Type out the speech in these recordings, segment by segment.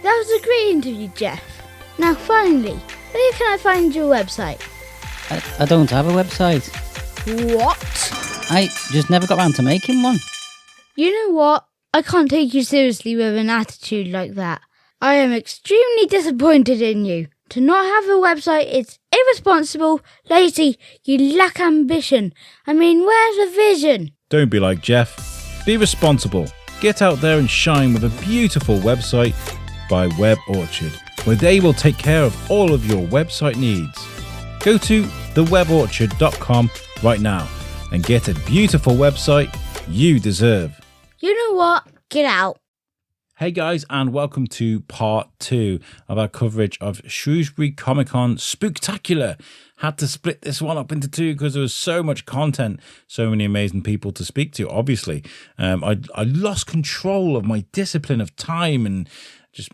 That was a great interview, Jeff. Now, finally, where can I find your website? I don't have a website. What? I just never got around to making one. You know what? I can't take you seriously with an attitude like that. I am extremely disappointed in you. To not have a website is irresponsible, lazy, you lack ambition. I mean, where's the vision? Don't be like Jeff. Be responsible. Get out there and shine with a beautiful website by Web Orchard, where they will take care of all of your website needs. Go to theweborchard.com right now and get a beautiful website you deserve. You know what? Get out. Hey guys, and welcome to part 2 of our coverage of Shrewsbury Comic Con Spooktacular. Had to split this one up into 2 because there was so much content, so many amazing people to speak to, obviously. I lost control of my discipline of time and just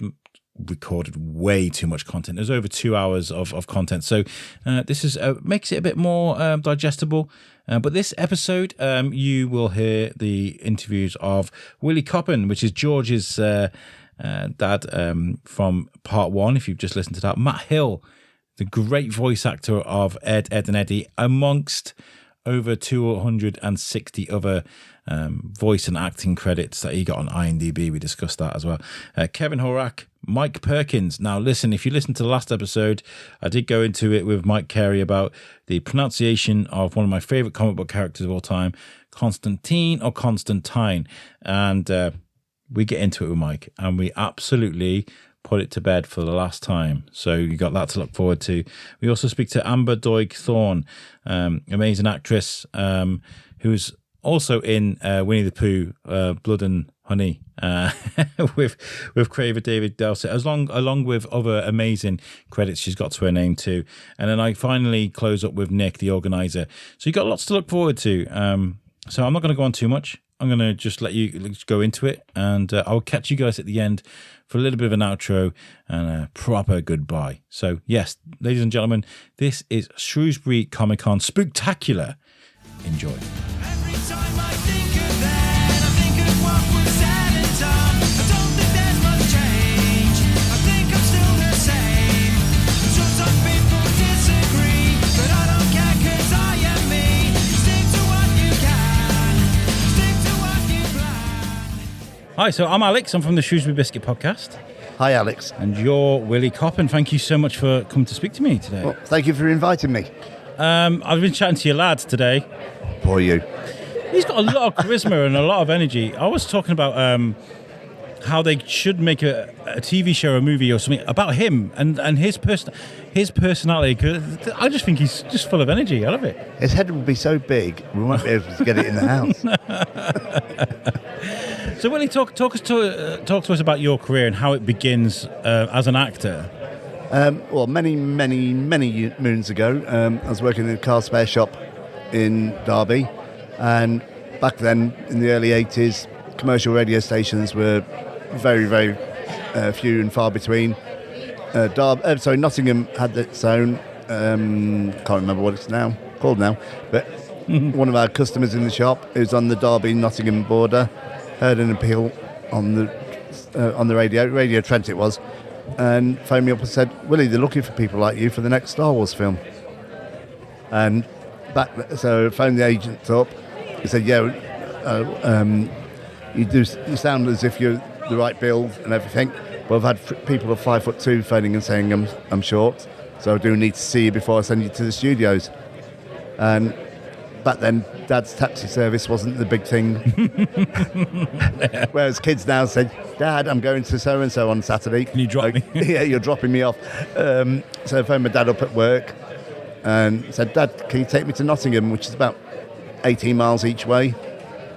recorded way too much content. There's over 2 hours of content, so this is makes it a bit more digestible. But this episode, you will hear the interviews of Willie Coppen, which is George's dad from part 1, if you've just listened to that. Matt Hill, the great voice actor of Ed, and Eddy, amongst over 260 other voice and acting credits that he got on IMDB. We discussed that as well. Kevin Horak, Mike Perkins. Now, listen, if you listened to the last episode, I did go into it with Mike Carey about the pronunciation of one of my favourite comic book characters of all time, Constantine or Constantine. And we get into it with Mike, and we absolutely put it to bed for the last time. So you got that to look forward to. We also speak to Amber Doig-Thorne, amazing actress, who's also in Winnie the Pooh, Blood and Honey, with Craver David Delsey, along with other amazing credits she's got to her name too. And then I finally close up with Nick, the organizer. So you got lots to look forward to. So I'm not going to go on too much. I'm going to just let you go into it, and I'll catch you guys at the end for a little bit of an outro and a proper goodbye. So yes, ladies and gentlemen, this is Shrewsbury Comic Con Spooktacular. Enjoy. Every time I think of that, I think of what was said and done. I don't think there's much change. I think I'm still the same. Sometimes people disagree, but I don't care 'cause I am me. Stick to what you can, stick to what you plan. Hi, so I'm Alex. I'm from the Shrewsbury Biscuit podcast. Hi, Alex. And you're Willie Coppen. Thank you so much for coming to speak to me today. Well, thank you for inviting me. I've been chatting to your lad today. Poor you. He's got a lot of charisma and a lot of energy. I was talking about how they should make a TV show, a movie or something about him and his personality. 'Cause I just think he's just full of energy. I love it. His head would be so big, we won't be able to get it in the house. So, Willie, talk to us about your career and how it begins as an actor. Well, many moons ago, I was working in a car spare shop in Derby, and back then, in the early 80s, commercial radio stations were very, very few and far between. Nottingham had its own, can't remember what it's called now, but one of our customers in the shop, who's on the Derby-Nottingham border, heard an appeal on the Radio Trent it was, and phoned me up and said, Willie, they're looking for people like you for the next Star Wars film. And so I phoned the agent up. He said, yeah, you sound as if you're the right build and everything, but I've had people of 5'2" phoning and saying I'm short, so I do need to see you before I send you to the studios. And back then, Dad's taxi service wasn't the big thing. Whereas kids now say, Dad, I'm going to so-and-so on Saturday. Can you drop me? Yeah, you're dropping me off. So I phoned my dad up at work and said, Dad, can you take me to Nottingham, which is about 18 miles each way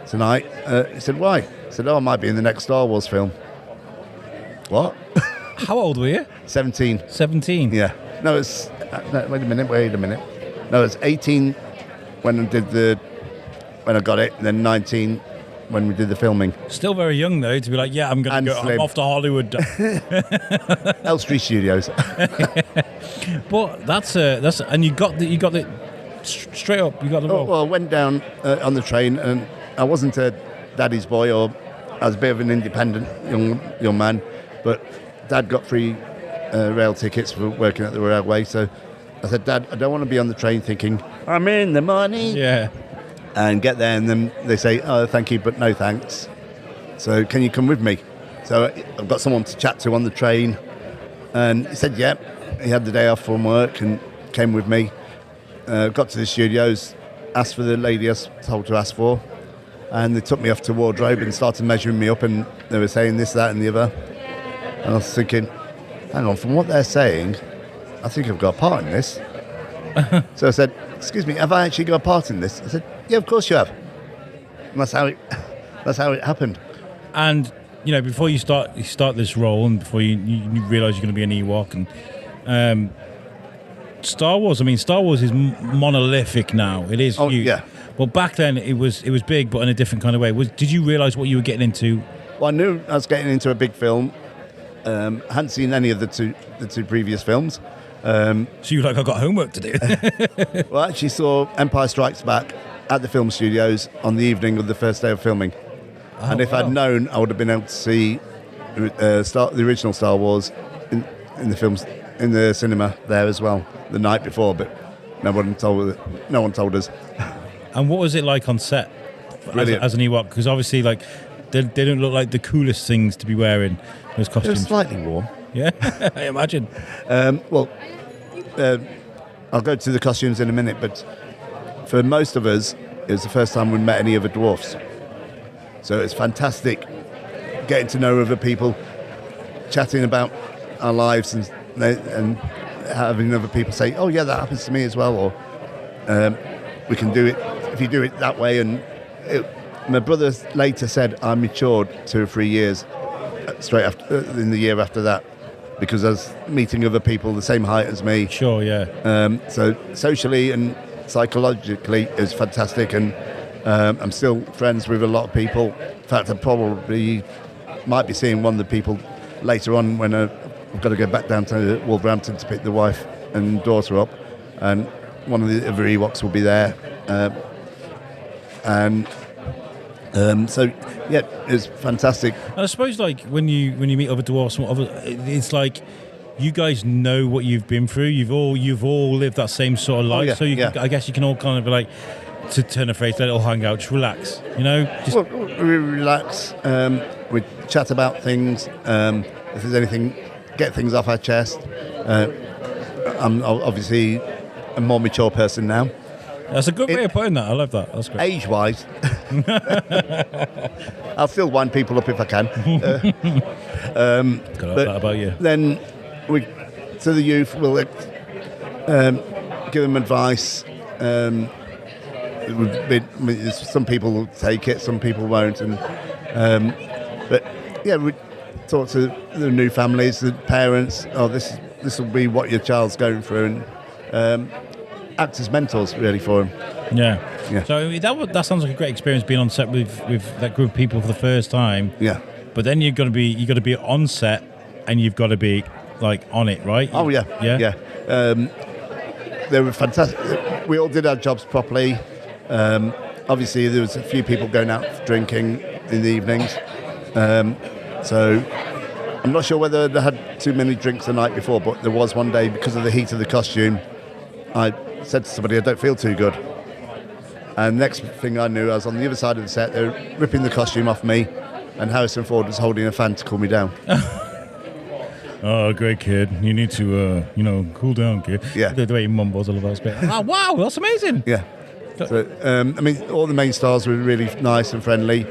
tonight? He said, why? I said, I might be in the next Star Wars film. What? How old were you? 17. 17? Yeah. No, it's... wait a minute. No, it's 18 when I got it, and then 19 when we did the filming. Still very young though to be like, yeah, I'm off to Hollywood. Elstree Studios. But that's and you got it straight up. You got the role. Well, I went down on the train, and I wasn't a daddy's boy, or I was a bit of an independent young man, but Dad got free rail tickets for working at the railway, so I said, Dad, I don't want to be on the train thinking, I'm in the money. Yeah. And get there, and then they say, oh, thank you, but no thanks. So can you come with me? So I've got someone to chat to on the train. And he said, yeah. He had the day off from work and came with me. Got to the studios, asked for the lady I was told to ask for. And they took me off to wardrobe and started measuring me up, and they were saying this, that and the other. And I was thinking, hang on, from what they're saying, I think I've got a part in this. So I said, excuse me, have I actually got a part in this? I said, yeah, of course you have. And that's how it happened. And you know, before you start this role, and before you realise you're going to be an Ewok, and Star Wars. I mean, Star Wars is monolithic now. It is huge. Yeah. Well, back then it was big, but in a different kind of way. Did you realise what you were getting into? Well, I knew I was getting into a big film. Hadn't seen any of the two previous films. So you were like, I got homework to do. Well, I actually saw Empire Strikes Back at the film studios on the evening of the first day of filming. And if I'd known, I would have been able to see the original Star Wars in the films in the cinema there as well the night before, but no one told us. And what was it like on set as an Ewok? Because obviously, like, they don't look like the coolest things to be wearing, those It costumes. was slightly warm. Yeah, I imagine. I'll go to the costumes in a minute, but for most of us, it was the first time we met any other dwarfs. So it's fantastic getting to know other people, chatting about our lives, and having other people say, "Oh yeah, that happens to me as well," or "We can do it if you do it that way." And my brother later said I matured 2 or 3 years straight after in the year after that, because I was meeting other people the same height as me. Sure, yeah. So socially and psychologically, it was fantastic, and I'm still friends with a lot of people. In fact, I probably might be seeing one of the people later on when I've got to go back down to Wolverhampton to pick the wife and daughter up, and one of the other Ewoks will be there. So yeah, it's fantastic. And I suppose, like, when you meet other dwarfs, it's like you guys know what you've been through. You've all lived that same sort of life. yeah, So I guess you can all kind of be like, to turn a phrase, let it all hang out, just relax. You know, just Well, we relax. We chat about things. If there's anything, get things off our chest. I'm obviously a more mature person now. that's a good way of putting that. I love that. That's great. Age-wise, I'll still wind people up if I can. Got that about you. Then we, to the youth, we'll give them advice. Some people will take it, some people won't, but yeah, we talk to the new families, the parents. Oh, this will be what your child's going through, and act as mentors really for them. Yeah. So that sounds like a great experience, being on set with that group of people for the first time. Yeah. But then you got to be on set, and you've got to be like on it, right? Oh yeah. Yeah. They were fantastic. We all did our jobs properly. Obviously, there was a few people going out for drinking in the evenings. So I'm not sure whether they had too many drinks the night before, but there was one day, because of the heat of the costume, I said to somebody, I don't feel too good. And next thing I knew, I was on the other side of the set. They were ripping the costume off me, and Harrison Ford was holding a fan to cool me down. Oh, great kid. You need to, cool down, kid. Yeah. The way he mumbles all of us. Oh, wow, that's amazing. Yeah. So, all the main stars were really nice and friendly.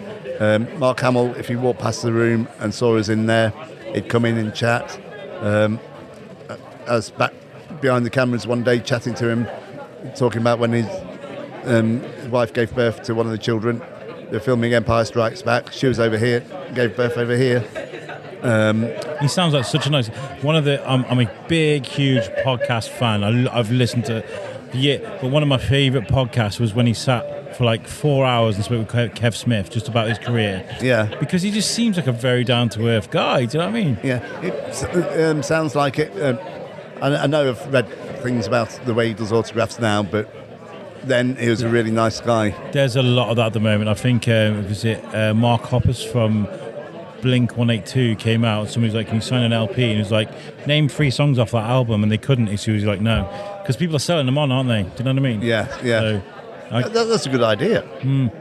Mark Hamill, if he walked past the room and saw us in there, he'd come in and chat. I was back behind the cameras one day chatting to him, talking about when his wife gave birth to one of the children. They're filming Empire Strikes Back. She was over here, gave birth over here. He sounds like such a nice... I'm a big, huge podcast fan. I've listened to... Yeah, but one of my favourite podcasts was when he sat for like 4 hours and spoke with Kev Smith just about his career. Yeah. Because he just seems like a very down-to-earth guy, do you know what I mean? Yeah, it sounds like it. I know I've read things about the way he does autographs now, but then he was a really nice guy. There's a lot of that at the moment. I think, was it Mark Hoppus from Blink 182 came out, somebody was like, "Can you sign an LP?" And he was like, "Name 3 songs off that album," and they couldn't. So he was like, "No," because people are selling them on, aren't they? Do you know what I mean? Yeah. So, That's a good idea. you know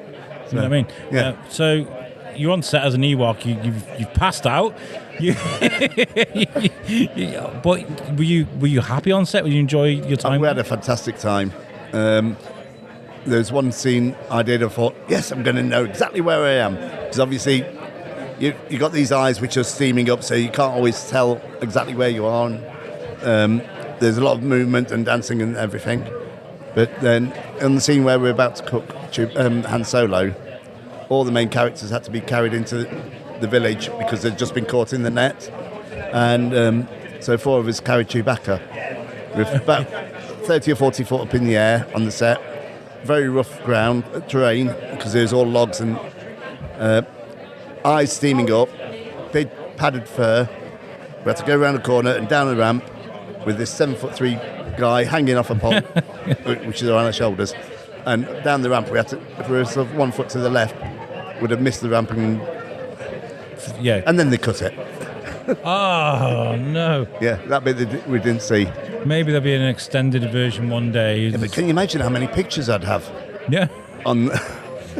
what I mean? Yeah. So you're on set as an Ewok. You've passed out. But were you happy on set? Did you enjoy your time? We had a fantastic time. There's one scene I did. I thought, yes, I'm going to know exactly where I am, because obviously you got these eyes which are steaming up, so you can't always tell exactly where you are. And, there's a lot of movement and dancing and everything. But then in the scene where we're about to cook Han Solo, all the main characters had to be carried into the village because they'd just been caught in the net. And so 4 of us carried Chewbacca with about 30 or 40 foot up in the air on the set. Very rough ground, terrain, because it was all logs and eyes steaming up, big padded fur. We had to go around a corner and down the ramp with this 7'3" guy hanging off a pole, which is on our shoulders. And down the ramp, we had to, if we were sort of 1 foot to the left, would have missed the ramp, and then they cut it. Oh no! Yeah, that bit we didn't see. Maybe there'll be an extended version one day. Yeah, but can you imagine how many pictures I'd have? Yeah. On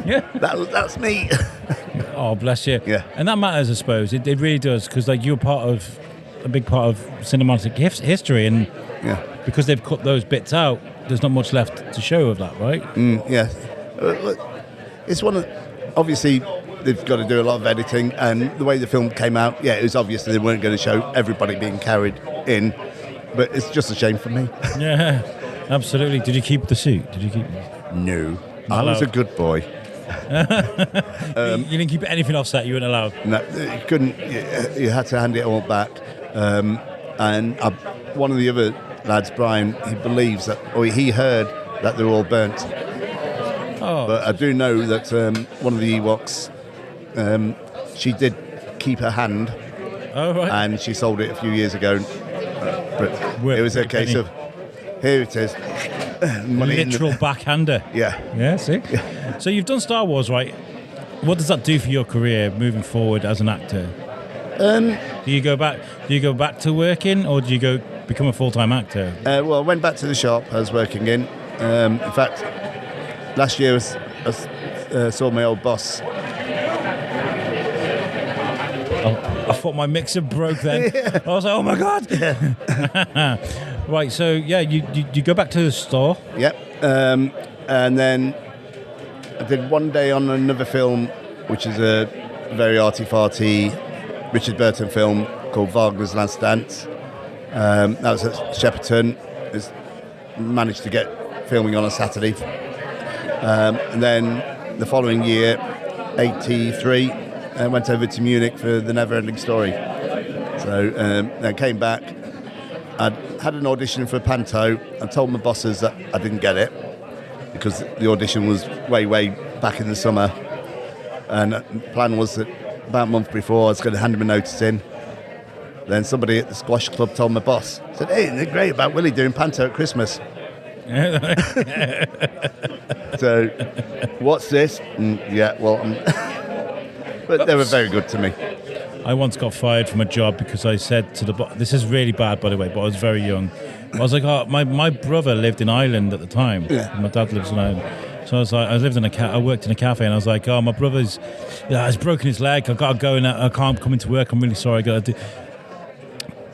Yeah. that's me. Oh, bless you. Yeah. And that matters, I suppose. It really does, because like you're a big part of cinematic history, and Yeah. because they've cut those bits out, there's not much left to show of that, right? Yeah. It's one of, obviously they've got to do a lot of editing, and the way the film came out, it was obvious that they weren't going to show everybody being carried in, but it's just a shame for me. Yeah, absolutely. Did you keep the suit? No. I was a good boy. You didn't keep anything off set, you weren't allowed? No, you couldn't, you had to hand it all back. And one of the other lads, Brian, he believes that, or he heard that they're all burnt. Oh. But I do know that one of the Ewoks, she did keep her hand, Oh, right. and she sold it a few years ago. But Worth it was a a case penny. of, here it is. Money in the- Literal backhander. Yeah. Yeah, see? So you've done Star Wars, right? What does that do for your career moving forward as an actor? Do you go back to working, or do you go become a full-time actor? Well, I went back to the shop I was working in. In fact, last year I saw my old boss. I thought my mixer broke then. I was like, oh my God. Right, so you go back to the store. Yep. And then I did one day on another film, which is a very arty-farty Richard Burton film called Wagner's Last Dance. That was at Shepperton. Managed to get filming on a Saturday. And then the following year, 83, I went over to Munich for The Never-Ending Story. So I came back. I had an audition for Panto. I told my bosses that I didn't get it because the audition was way back in the summer. And the plan was that about a month before I was going to hand him a notice in. Then somebody at the squash club told my boss, said, "Hey, isn't it great about Willie doing Panto at Christmas?" So, what's this? But they were very good to me. I once got fired from a job because I said to the boss, this is really bad, by the way, but I was very young. I was like, my brother lived in Ireland at the time. Yeah. My dad lives in Ireland. So I was like, I worked in a cafe, and I was like, my brother's, he's broken his leg. I've got to go, and I can't come into work. I'm really sorry. I got to do.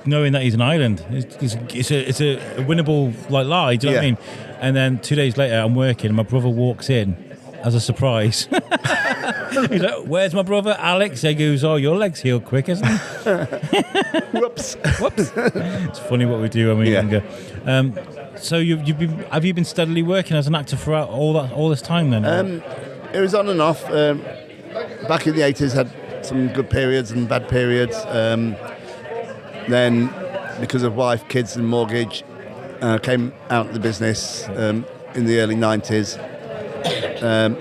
Knowing that he's in Ireland, it's a winnable lie. Do you know what I mean? And then 2 days later, I'm working, and my brother walks in as a surprise. He's like, "Where's my brother Alex?" He goes, "Oh, your leg's healed quick, isn't it?" Whoops. It's funny what we do when we're younger. So have you been steadily working as an actor throughout all this time then? It was on and off. Back in the 80s, had some good periods and bad periods. Then, because of wife, kids, and mortgage, came out of the business in the early 90s.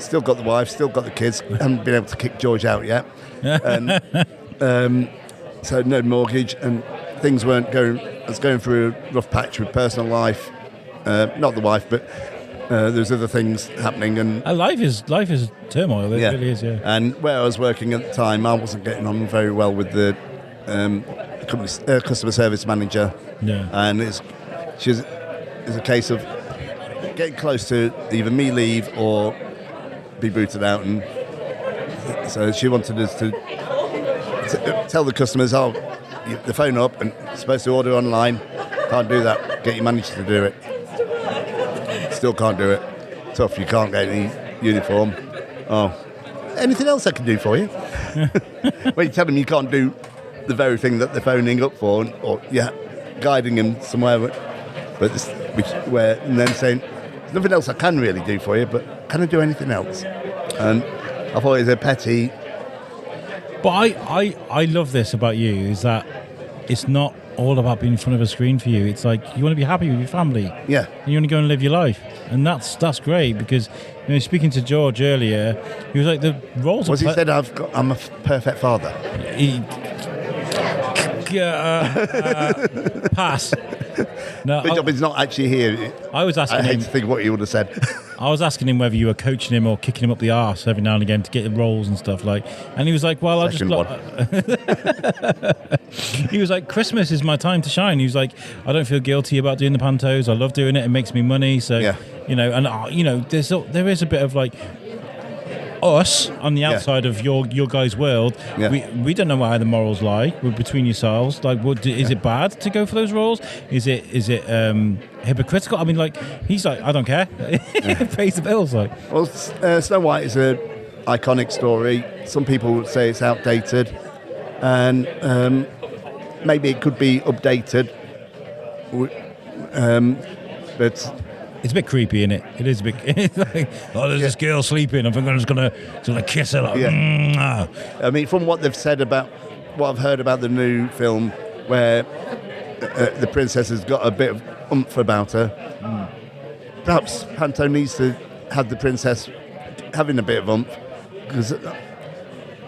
Still got the wife, still got the kids. Haven't been able to kick George out yet. So no mortgage, and things weren't going. I was going through a rough patch with personal life. Not the wife, but there's other things happening, and Life is turmoil. It really is. Yeah. And where I was working at the time, I wasn't getting on very well with the customer service manager. Yeah. And it's a case of getting close to either me leave or be booted out, and so she wanted us to tell the customers, the phone up and supposed to order online. Can't do that. Get your manager to do it. Still can't do it. Tough. You can't get any uniform. Oh, anything else I can do for you? When you tell them you can't do the very thing that they're phoning up for, or guiding them somewhere, and then saying there's nothing else I can really do for you, but can I do anything else? And I thought it was a petty. But I love this about you, is that it's not all about being in front of a screen for you. It's like you want to be happy with your family. Yeah. And you want to go and live your life. And that's great, because speaking to George earlier, he was like, the roles he said I'm a perfect father. Pass. No, Good job he's not actually here. I was asking I hate him. to think what he would have said. I was asking him whether you were coaching him or kicking him up the arse every now and again to get the roles and stuff like. And he was like, "Well, Second one." He was like, "Christmas is my time to shine." He was like, "I don't feel guilty about doing the pantos. I love doing it. It makes me money." So Yeah. there is a bit of like us on the outside of your guys' world. Yeah. We don't know how the morals lie. We're between yourselves. Like, is it bad to go for those roles? Is it hypocritical? I mean, like, he's like, I don't care. It pays the bills. Like, Well, Snow White is an iconic story. Some people would say it's outdated, and maybe it could be updated. But it's a bit creepy, isn't it? It is a bit. It's like, there's this girl sleeping. I think I'm just gonna kiss her. Like, I mean, from what they've said about what I've heard about the new film, where the princess has got a bit of oomph about her. Perhaps Panto needs to have the princess having a bit of oomph, because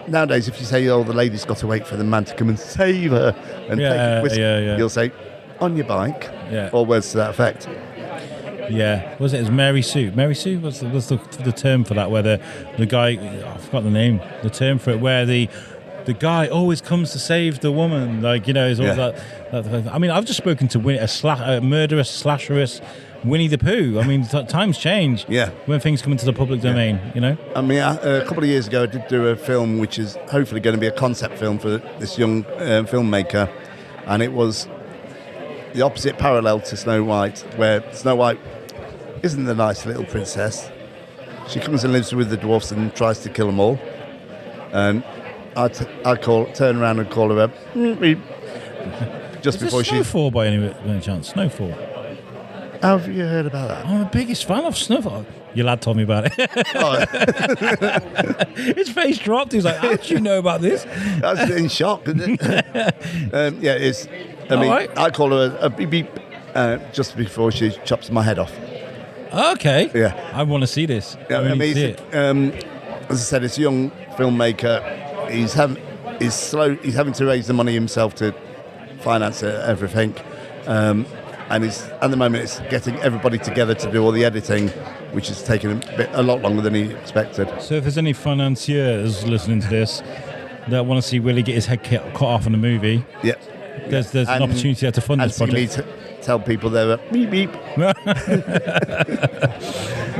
nowadays, if you say, "Oh, the lady's got to wait for the man to come and save her and take a whisk," you'll say, "On your bike," or words to that effect. Yeah, was it? It was Mary Sue. Mary Sue was the term for that, where the guy, I forgot the name, the term for it, where the guy always comes to save the woman. Like, is all that. I mean, I've just spoken to a murderous, slasherous Winnie the Pooh. I mean, times change. Yeah. When things come into the public domain, I mean, a couple of years ago, I did do a film which is hopefully going to be a concept film for this young filmmaker, and it was the opposite parallel to Snow White, where Snow White isn't the nice little princess. She comes and lives with the dwarfs and tries to kill them all. And I turn around and call her up just before she. Snowfall by any chance? Snowfall. How have you heard about that? I'm the biggest fan of Snowfall. Your lad told me about it. His face dropped. He was like, "How did you know about this?" I was in shock, isn't it? It's. I mean, right. I call her a beep beep just before she chops my head off. Okay. Yeah. I want to see this. Yeah, I really see it's, it. as I said, it's a young filmmaker. He's having to raise the money himself to finance everything, and at the moment it's getting everybody together to do all the editing, which is taking a lot longer than he expected. So if there's any financiers listening to this that want to see Willie get his head cut off in a movie, Yeah. there's an opportunity there to fund this And you need project. to tell people they're beep beep.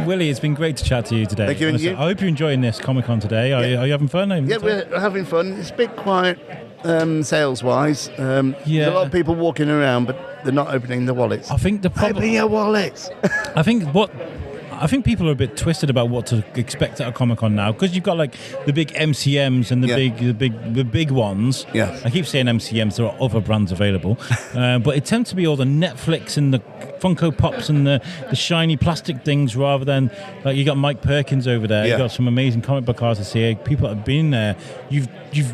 Willie, it's been great to chat to you today. Thank you, and Honestly, you. I hope you're enjoying this Comic-Con today. Are you having fun? Yeah, we're having fun. It's a bit quiet sales-wise. There's a lot of people walking around, but they're not opening their wallets. I think the problem. Open your wallets. I think people are a bit twisted about what to expect at a Comic-Con now, because you've got like the big MCMs and the big ones. Yes. I keep saying MCMs. There are other brands available, but it tends to be all the Netflix and the Funko Pops and the shiny plastic things, rather than like you got Mike Perkins over there. Yeah. You got some amazing comic book artists here. People that have been there. You've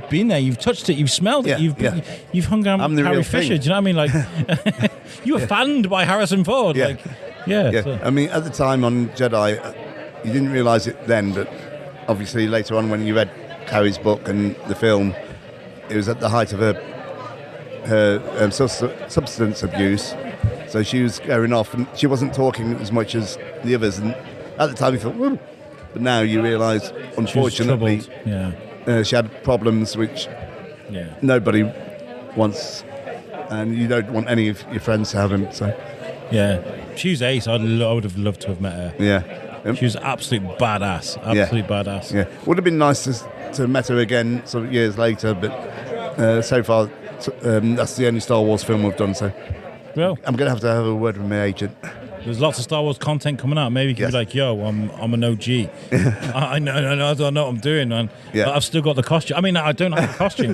been there. You've touched it. You've smelled it. You've hung around I'm with the Harry real Fisher. thing. Do you know what I mean? Like you were fanned by Harrison Ford. Yeah. Like, yeah. So- I mean, at the time on Jedi, you didn't realise it then, but obviously later on when you read Carrie's book and the film, it was at the height of her substance abuse. So she was going off, and she wasn't talking as much as the others. And at the time, you thought, woo. But now you realise, unfortunately, she had problems which nobody wants, and you don't want any of your friends to have them. So, she was ace. I would have loved to have met her. Yeah, she was absolute badass. Absolute badass. Yeah, would have been nice to have met her again, sort of years later. But so far, that's the only Star Wars film we've done. So, well, I'm going to have a word with my agent. There's lots of Star Wars content coming out. Maybe you can be like, yo, I'm an OG. I know what I'm doing, man. Yeah. But I've still got the costume. I mean, I don't have the costume,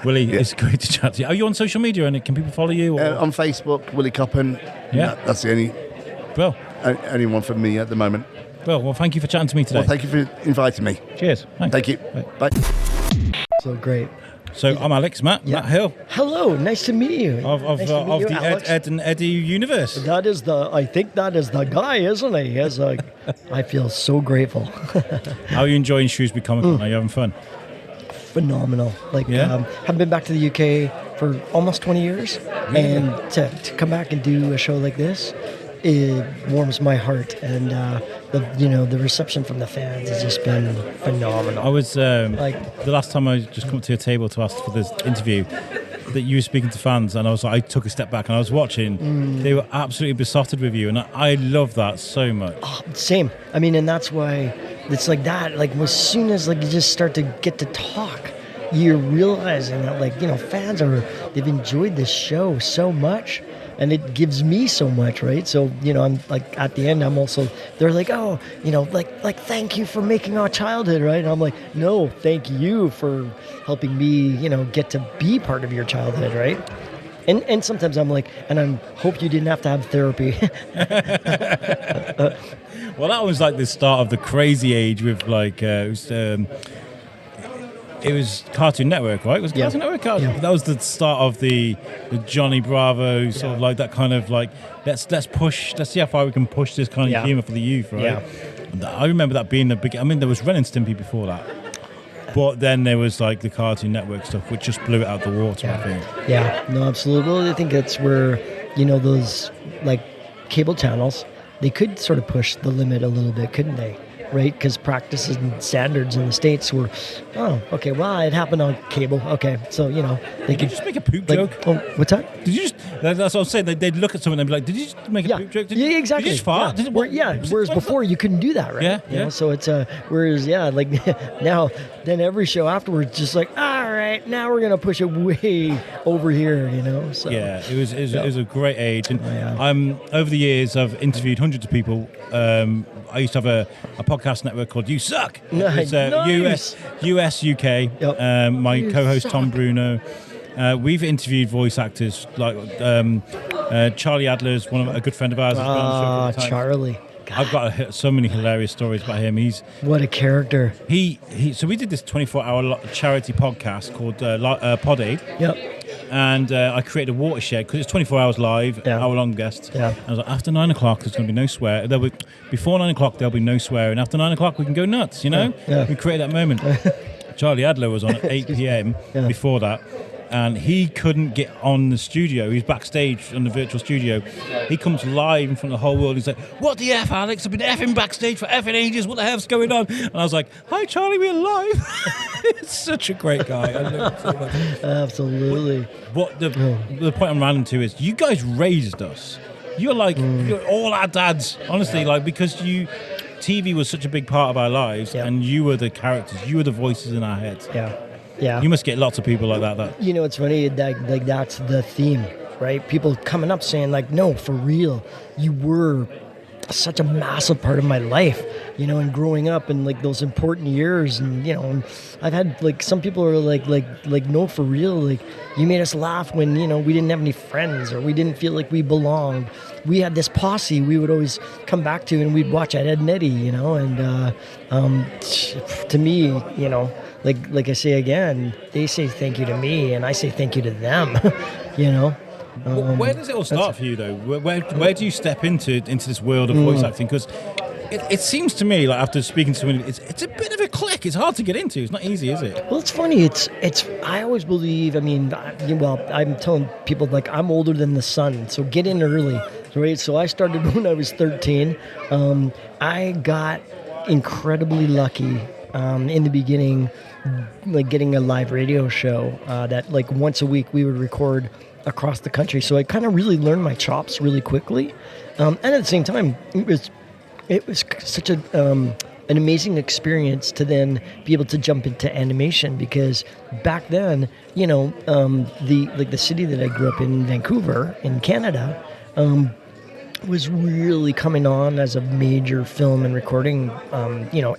Willie, it's great to chat to you. Are you on social media, and can people follow you? Or? On Facebook, Willie Coppen. Yeah. That's the only one for me at the moment. Well, thank you for chatting to me today. Well, thank you for inviting me. Cheers. Thanks. Thank you. Bye. So great. So I'm Alex, Matt Hill. Hello, nice to meet you. Of Nice to meet you, the Alex. Ed and Eddy universe. I think that is the guy, isn't he? I feel so grateful. How are you enjoying Shrewsbury Comic Con? Are you having fun? Phenomenal. Haven't been back to the UK for almost 20 years. Really? And to come back and do a show like this, it warms my heart. And the reception from the fans has just been phenomenal. I was the last time I just come to your table to ask for this interview that you were speaking to fans, and I took a step back and I was watching. They were absolutely besotted with you, and I love that so much. Oh, same. I mean, and that's why it's like that. Like as soon as you just start to get to talk, you're realizing that fans they've enjoyed this show so much. And it gives me so much, right? So, I'm like, at the end, I'm also, they're like, oh, thank you for making our childhood, right? And I'm like, no, thank you for helping me, get to be part of your childhood, right? And sometimes I'm like, and I hope you didn't have to have therapy. Well, that was like the start of the crazy age with it was Cartoon Network, right? Was it Cartoon Network? Yeah. That was the start of the Johnny Bravo sort of like that kind of like let's see how far we can push this kind of humor for the youth, right? Yeah. And I remember that being the big. I mean, there was Ren and Stimpy before that, but then there was like the Cartoon Network stuff, which just blew it out the water. I think. Yeah, no, absolutely. Well, I think that's where those like cable channels, they could sort of push the limit a little bit, couldn't they? Right, because practices and standards in the States were, okay, well, it happened on cable. Okay, so, they could just make a poop joke. Oh, what's that? Did you just, that's what I'm saying, they'd look at someone and be like, did you just make a poop joke? Yeah, exactly. Did you just fart? Yeah. Whereas before you couldn't do that, right? Yeah. So it's, whereas, now, then every show afterwards, just like, all right, now we're going to push it way over here, So. Yeah, it was a great age. And over the years, I've interviewed hundreds of people. I used to have a podcast network called You Suck. Nice. US UK. Yep. My co-host Tom Bruno. We've interviewed voice actors like Charlie Adler's a good friend of ours. Has been on the show a couple of times. Charlie. God. I've got so many hilarious stories about him. What a character. So we did this 24-hour charity podcast called Pod Aid. Yep. And I created a watershed because it's 24 hours live, hour-long guests. Yeah. And I was like, after 9 o'clock, there's going to be no swear. Before 9 o'clock, there'll be no swearing. After 9 o'clock, we can go nuts, Yeah. We created that moment. Charlie Adler was on at 8 p.m. before that. And he couldn't get on the studio. He's backstage on the virtual studio. He comes live in front of the whole world. He's like, what the F, Alex? I've been effing backstage for effing ages. What the hell's going on? And I was like, hi, Charlie, we're live. He's such a great guy. I love him so much. Absolutely. What the point I'm running to is you guys raised us. You're like you're all our dads, honestly, because TV was such a big part of our lives, and you were the characters, you were the voices in our heads. Yeah. You must get lots of people like that. It's funny that that's the theme, right? People coming up saying no, for real, you were such a massive part of my life, and growing up and those important years, and and I've had some people are like no, for real, you made us laugh when we didn't have any friends or we didn't feel like we belonged. We had this posse we would always come back to, and we'd watch at Ed and Eddy, and to me, like I say again, they say thank you to me, and I say thank you to them, Where does it all start for you, though? Where do you step into this world of voice acting? Because It seems to me, like after speaking to someone, it's a bit of a click. It's hard to get into. It's not easy, is it? Well, it's funny. It's. I always believe. I mean, I'm telling people like I'm older than the sun, so get in early, right? So I started when I was 13. I got incredibly lucky in the beginning, like getting a live radio show that like once a week we would record across the country. So I kind of really learned my chops really quickly, and at the same time, it was such an amazing experience to then be able to jump into animation, because back then, the city that I grew up in, Vancouver, in Canada, was really coming on as a major film and recording,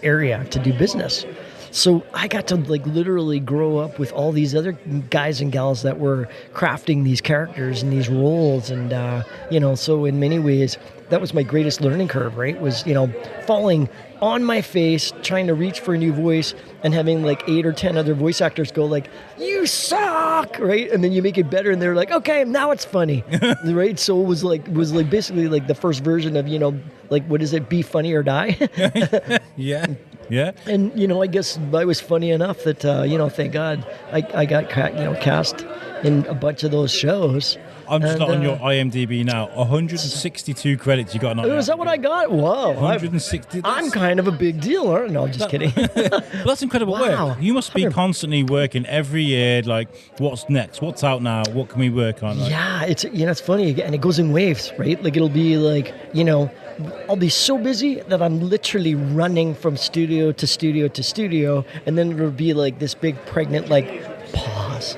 area to do business. So I got to like literally grow up with all these other guys and gals that were crafting these characters and these roles. And, so in many ways, that was my greatest learning curve, right? Was, falling on my face, trying to reach for a new voice and having like 8 or 10 other voice actors go like, you suck, right? And then you make it better and they're like, okay, now it's funny, right? So it was like basically like the first version of, like, what is it? Be funny or die. Yeah. Yeah. And, I guess I was funny enough that, thank God I got, cast in a bunch of those shows. I'm just on your IMDb now. 162 credits you got on. Is that what I got? Whoa. 160. I'm kind of a big deal, aren't I? No, I'm just kidding. But that's incredible Wow. work. You must be constantly working every year, like, what's next? What's out now? What can we work on? Like, Yeah, it's funny, and it goes in waves, right? Like it'll be like, I'll be so busy that I'm literally running from studio to studio to studio, and then it'll be like this big pregnant like pause,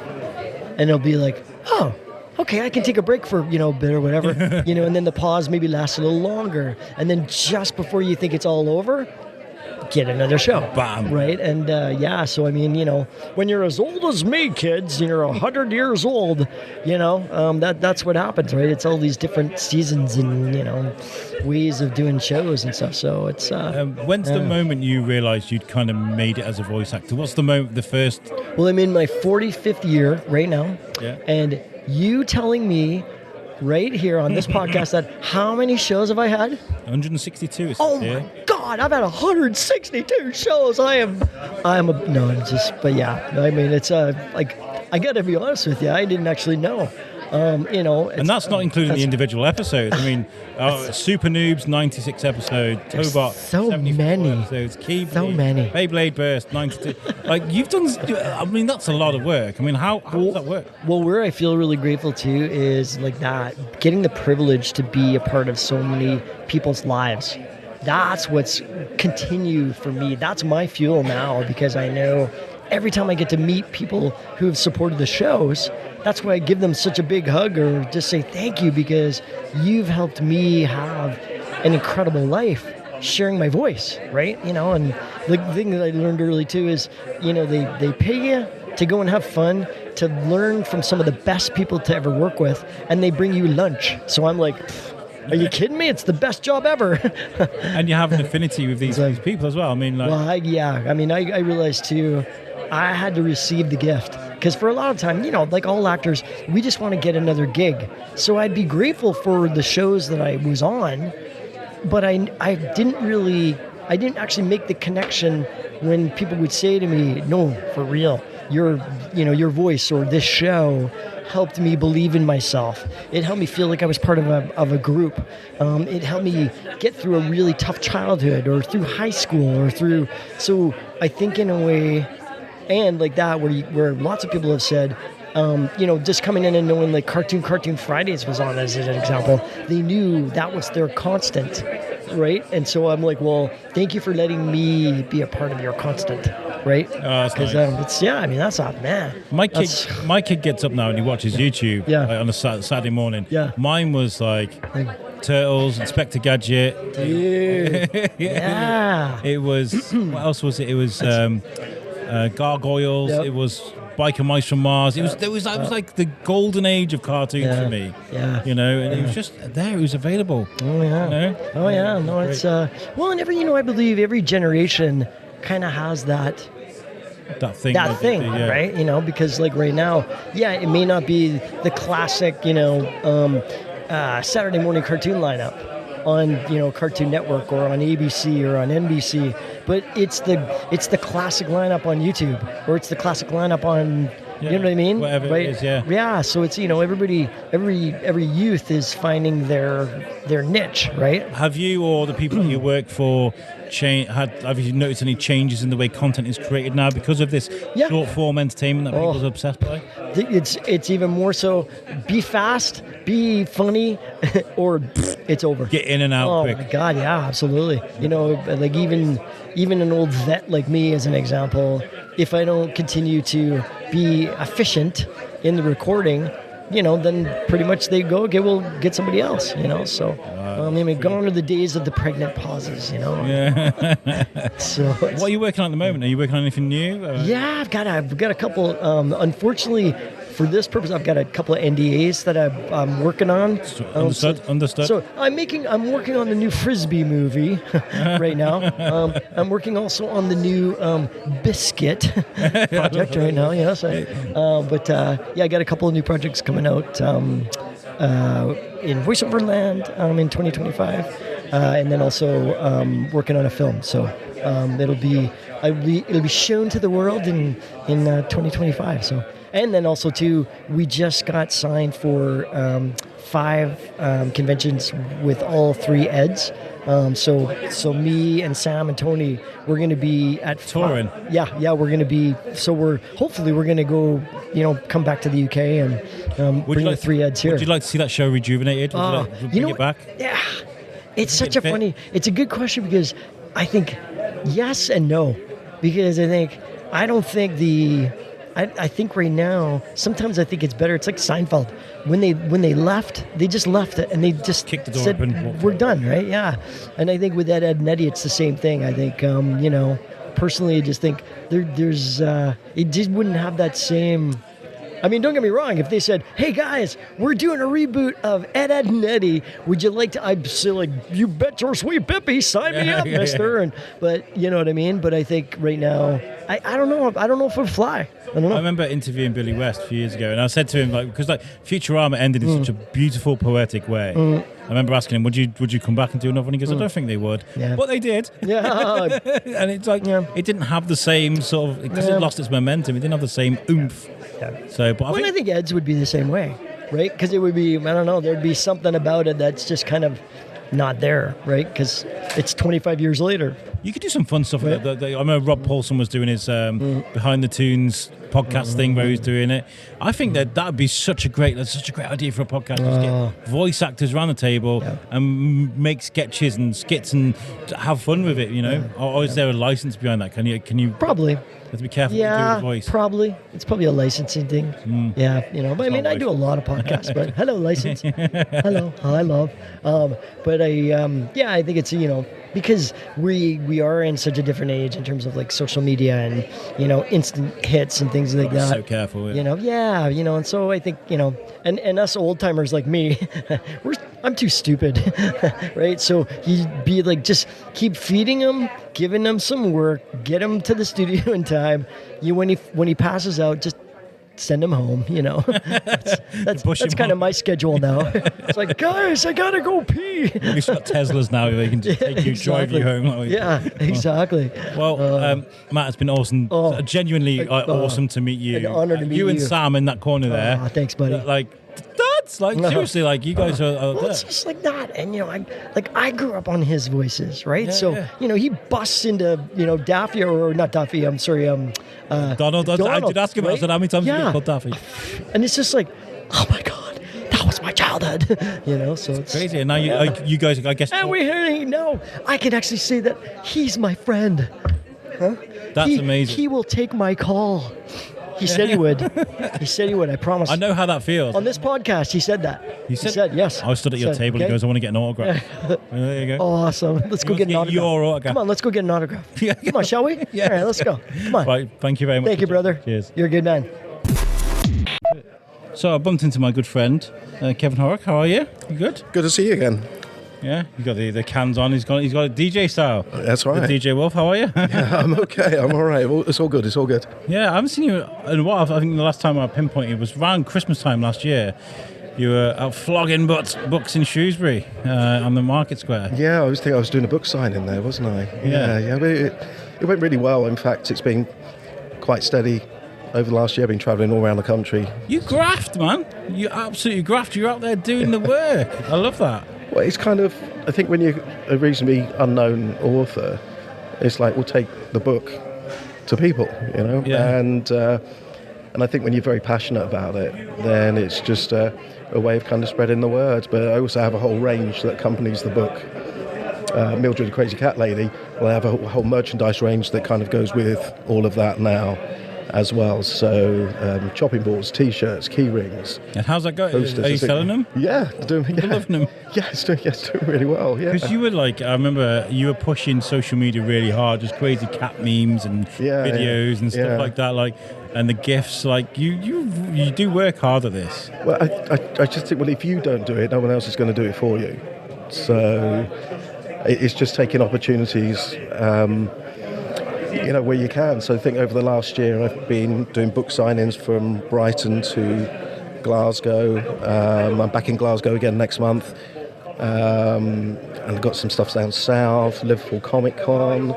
and it'll be like, oh, okay, I can take a break for a bit or whatever, and then the pause maybe lasts a little longer, and then just before you think it's all over, get another show. Bam. Right? And so I mean, when you're as old as me, kids, you're 100 years old, that's what happens, right? It's all these different seasons and, ways of doing shows and stuff. So it's... when's the moment you realized you'd kind of made it as a voice actor? What's the moment, the first... Well, I'm in my 45th year right now. Yeah. And you telling me right here on this podcast that how many shows have I had? 162. Oh my God, I've had 162 shows. But yeah, I mean, it's like, I gotta be honest with you, I didn't actually know. And that's not including the individual episodes. I mean, Super Noobs, 96 episodes. Tobot, so 74 many. episodes. Keyblade, So many. Beyblade Burst, 92. Like, you've done... I mean, that's a lot of work. I mean, how does that work? Well, where I feel really grateful too is like that, getting the privilege to be a part of so many people's lives. That's what's continued for me. That's my fuel now, because I know every time I get to meet people who have supported the shows, that's why I give them such a big hug or just say thank you, because you've helped me have an incredible life sharing my voice, right? And the thing that I learned early too is, they pay you to go and have fun, to learn from some of the best people to ever work with, and they bring you lunch. So I'm like, are you kidding me? It's the best job ever. And you have an affinity with these people as well. I mean, like... Well, I realized too, I had to receive the gift. Because for a lot of time, like all actors, we just want to get another gig. So I'd be grateful for the shows that I was on, but I didn't actually make the connection when people would say to me, no, for real, your voice or this show helped me believe in myself. It helped me feel like I was part of a group. It helped me get through a really tough childhood or through high school or through... So I think in a way... And like that, where lots of people have said, just coming in and knowing like Cartoon Fridays was on as an example, they knew that was their constant, right? And so I'm like, well, thank you for letting me be a part of your constant, right? Because that's that's not, man. My kid gets up now and he watches YouTube on a Saturday morning. Yeah. Mine was like Turtles, Inspector Gadget. Dude. Yeah. It was, what else was it? It was... Gargoyles. Yep. It was Biker Mice from Mars. It was like the golden age of cartoons for me. Yeah. And it was just there. It was available. Oh yeah. Oh yeah. No, it's well, and I believe every generation kind of has that thing, right? Because like right now, it may not be the classic, Saturday morning cartoon lineup. on Cartoon Network or on ABC or on NBC, but it's the classic lineup on YouTube, or it's the classic lineup on. You know what I mean? Whatever right? it is, yeah. Yeah, so it's, everybody, every youth is finding their niche, right? Have you or the people that you work for have you noticed any changes in the way content is created now because of this short form entertainment that people are obsessed by? It's even more so. Be fast, be funny, or it's over. Get in and out quick. Oh my God, yeah, absolutely. Like even an old vet like me, as an example, if I don't continue to be efficient in the recording, then pretty much they go, okay, we'll get somebody else, So, gone are the days of the pregnant pauses, Yeah. So, what are you working on at the moment? Are you working on anything new? Yeah, I've got a couple. Unfortunately, for this purpose, I've got a couple of NDAs that I'm working on. Understood. So I'm working on the new Frisbee movie right now. I'm working also on the new Biscuit project right now. Yes, I got a couple of new projects coming out in voiceover land in 2025, and then also working on a film. So it'll be shown to the world in 2025. So. And then also, too, we just got signed for 5 conventions with all 3 Eds. So me and Sam and Tony, we're going to be at touring. Yeah, we're going to be. So we're going to go, come back to the UK and bring the 3 Eds here. Would you like to see that show rejuvenated? Would you bring it back? Yeah, it's such a funny. It's a good question, because I think yes and no, because I think right now, sometimes I think it's better. It's like Seinfeld. When they left, they just left it, and they just kicked the door said, open. "We're done," right? Yeah. And I think with Ed and Eddy, it's the same thing. I think, personally, I just think there's it just wouldn't have that same. I mean, don't get me wrong. If they said, "Hey guys, we're doing a reboot of Ed and Eddy, would you like to?" I'd say, like, "You bet your sweet Bippy, sign me up, mister." Yeah. But you know what I mean. But I think right now, I don't know. I don't know if it would fly. I don't know. I remember interviewing Billy West a few years ago, and I said to him, because Futurama ended in such a beautiful, poetic way. I remember asking him, would you come back and do another one? He goes, I don't think they would. Yeah. But they did. Yeah. And it's like, it didn't have the same sort of, because it lost its momentum, it didn't have the same oomph. Yeah. So, but I think Ed's would be the same way, right? Because it would be, I don't know, there'd be something about it that's just kind of not there, right? Because it's 25 years later. You could do some fun stuff. Right. I remember Rob Paulson was doing his Behind the Tunes podcast thing where he was doing it. I think that would be such a great idea for a podcast. Just get voice actors around the table and make sketches and skits and have fun with it. Or is there a license behind that? Can you probably? You have to be careful what you do with voice. Probably. It's probably a licensing thing. Yeah, But I mean, I do a lot of podcasts. But hello, license. Hello, hi, love. But I think it's because we are in such a different age in terms of like social media and instant hits and things like that. So careful. And so I think and us old timers like me, I'm too stupid, right? So he'd be like, just keep feeding him, giving him some work, get him to the studio in time. When he passes out, just send him home. That's kind of my schedule now. It's like, guys, I gotta go pee. We've got Teslas now; they can just take you, drive you home. Yeah, exactly. Well, Matt, it's been awesome. Genuinely awesome to meet you. An honor to meet you. And Sam in that corner there. Thanks, buddy. Seriously, you guys are. It's just like that, and I grew up on his voices, right? He busts into Daffy, or not Daffy. I'm sorry, Donald. I did ask him. Right? I said, how many times have you been called Daffy? And it's just like, oh my God, that was my childhood. So it's crazy. And now you guys, I guess. And now I can actually say that he's my friend. Huh? That's amazing. He will take my call. He said he would. I promise. I know how that feels. On this podcast, he said that. He said yes. I stood at your table. Okay. He goes, I want to get an autograph. There you go. Awesome. Let's go get an autograph. Your autograph. Come on, let's go get an autograph. Come on, shall we? Yeah. All right, let's go. Come on. Right, thank you very much. Thank you, brother. Cheers. You're a good man. So I bumped into my good friend, Kevin Horak. How are you? You good? Good to see you again. Yeah, you got the cans on. He's got a DJ style. That's right. The DJ Wolf. How are you? Yeah, I'm okay. I'm all right. It's all good. It's all good. Yeah, I haven't seen you in a while. I think the last time I pinpointed was around Christmas time last year. You were out flogging books in Shrewsbury on the Market Square. Yeah, I was doing a book signing there, wasn't I? Yeah. But it went really well. In fact, it's been quite steady over the last year. I've been travelling all around the country. You graft, man. You absolutely graft. You're out there doing the work. I love that. Well, it's kind of, I think when you're a reasonably unknown author, it's like, we'll take the book to people, you know? Yeah. And I think when you're very passionate about it, then it's just a way of kind of spreading the word. But I also have a whole range that accompanies the book. Mildred the Crazy Cat Lady, well, I have a whole merchandise range that kind of goes with all of that now as well. So chopping boards, T-shirts, key rings. And how's that going? Posters, Are you I think. selling them? Yeah, People loving them. Yeah, it's doing really well. Yeah, Because you were like, I remember you were pushing social media really hard, just crazy cat memes and videos and stuff like that, like, and the gifs. Like you do work hard at this. Well, I just think, well, if you don't do it, no one else is going to do it for you. So it's just taking opportunities, where you can. So I think over the last year, I've been doing book signings from Brighton to Glasgow. I'm back in Glasgow again next month. And I've got some stuff down south, Liverpool Comic Con.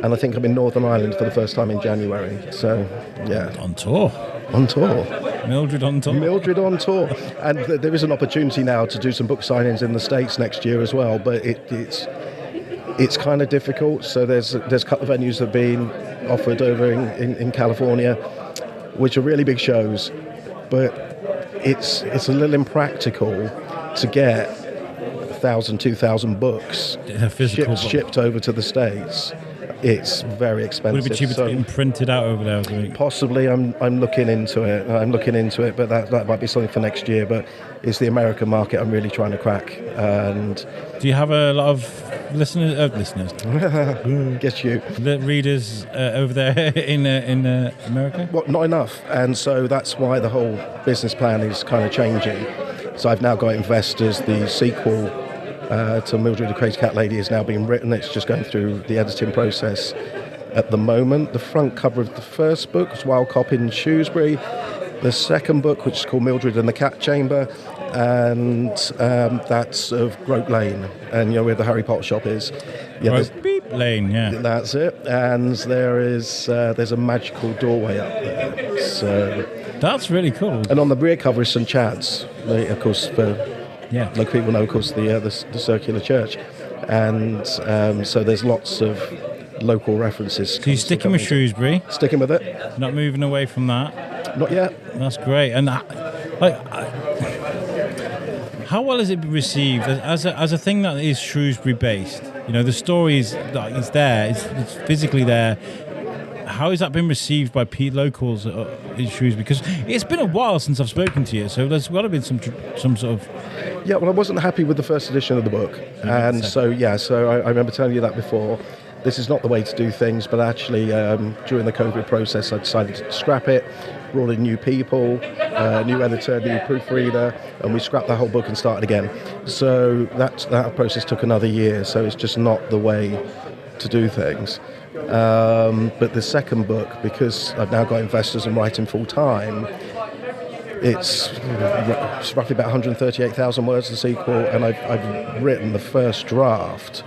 And I think I'm in Northern Ireland for the first time in January. So, yeah. On tour. Mildred on tour. And there is an opportunity now to do some book signings in the States next year as well, but it's kind of difficult. So there's a couple of venues that have been offered over in California, which are really big shows, but it's a little impractical to get 1,000, 2,000 books shipped over to the States. It's very expensive. Would it be cheaper to get them printed out over there? Possibly. I'm looking into it. But that might be something for next year. But it's the American market I'm really trying to crack. And do you have a lot of listeners? Guess you. The readers over there in America? Well, not enough. And so that's why the whole business plan is kind of changing. So I've now got investors. The sequel to Mildred the Crazy Cat Lady is now being written. It's just going through the editing process at the moment. The front cover of the first book was Willie Coppen, Shrewsbury. The second book, which is called Mildred and the Cat Chamber, and that's of Grope Lane, and where the Harry Potter shop is. Yeah, Grope Lane, yeah. That's it. And there's a magical doorway up there. So that's really cool. And on the rear cover is St. Chad's, of course, local people know, of course, the circular church, and so there's lots of local references. So you're sticking with Shrewsbury? Sticking with it. Not moving away from that? Not yet. That's great. And how well has it been received as a thing that is Shrewsbury based? The story is there, it's physically there. How has that been received by locals in Shrewsbury? Because it's been a while since I've spoken to you, so there's got to be some sort of... Yeah, well, I wasn't happy with the first edition of the book. And so I remember telling you that before. This is not the way to do things, but actually during the COVID process, I decided to scrap it, brought in new people, new editor, new proofreader, and we scrapped the whole book and started again. So that process took another year, so it's just not the way to do things. But the second book, because I've now got investors and writing full time, it's roughly about 138,000 words, the sequel, and I've written the first draft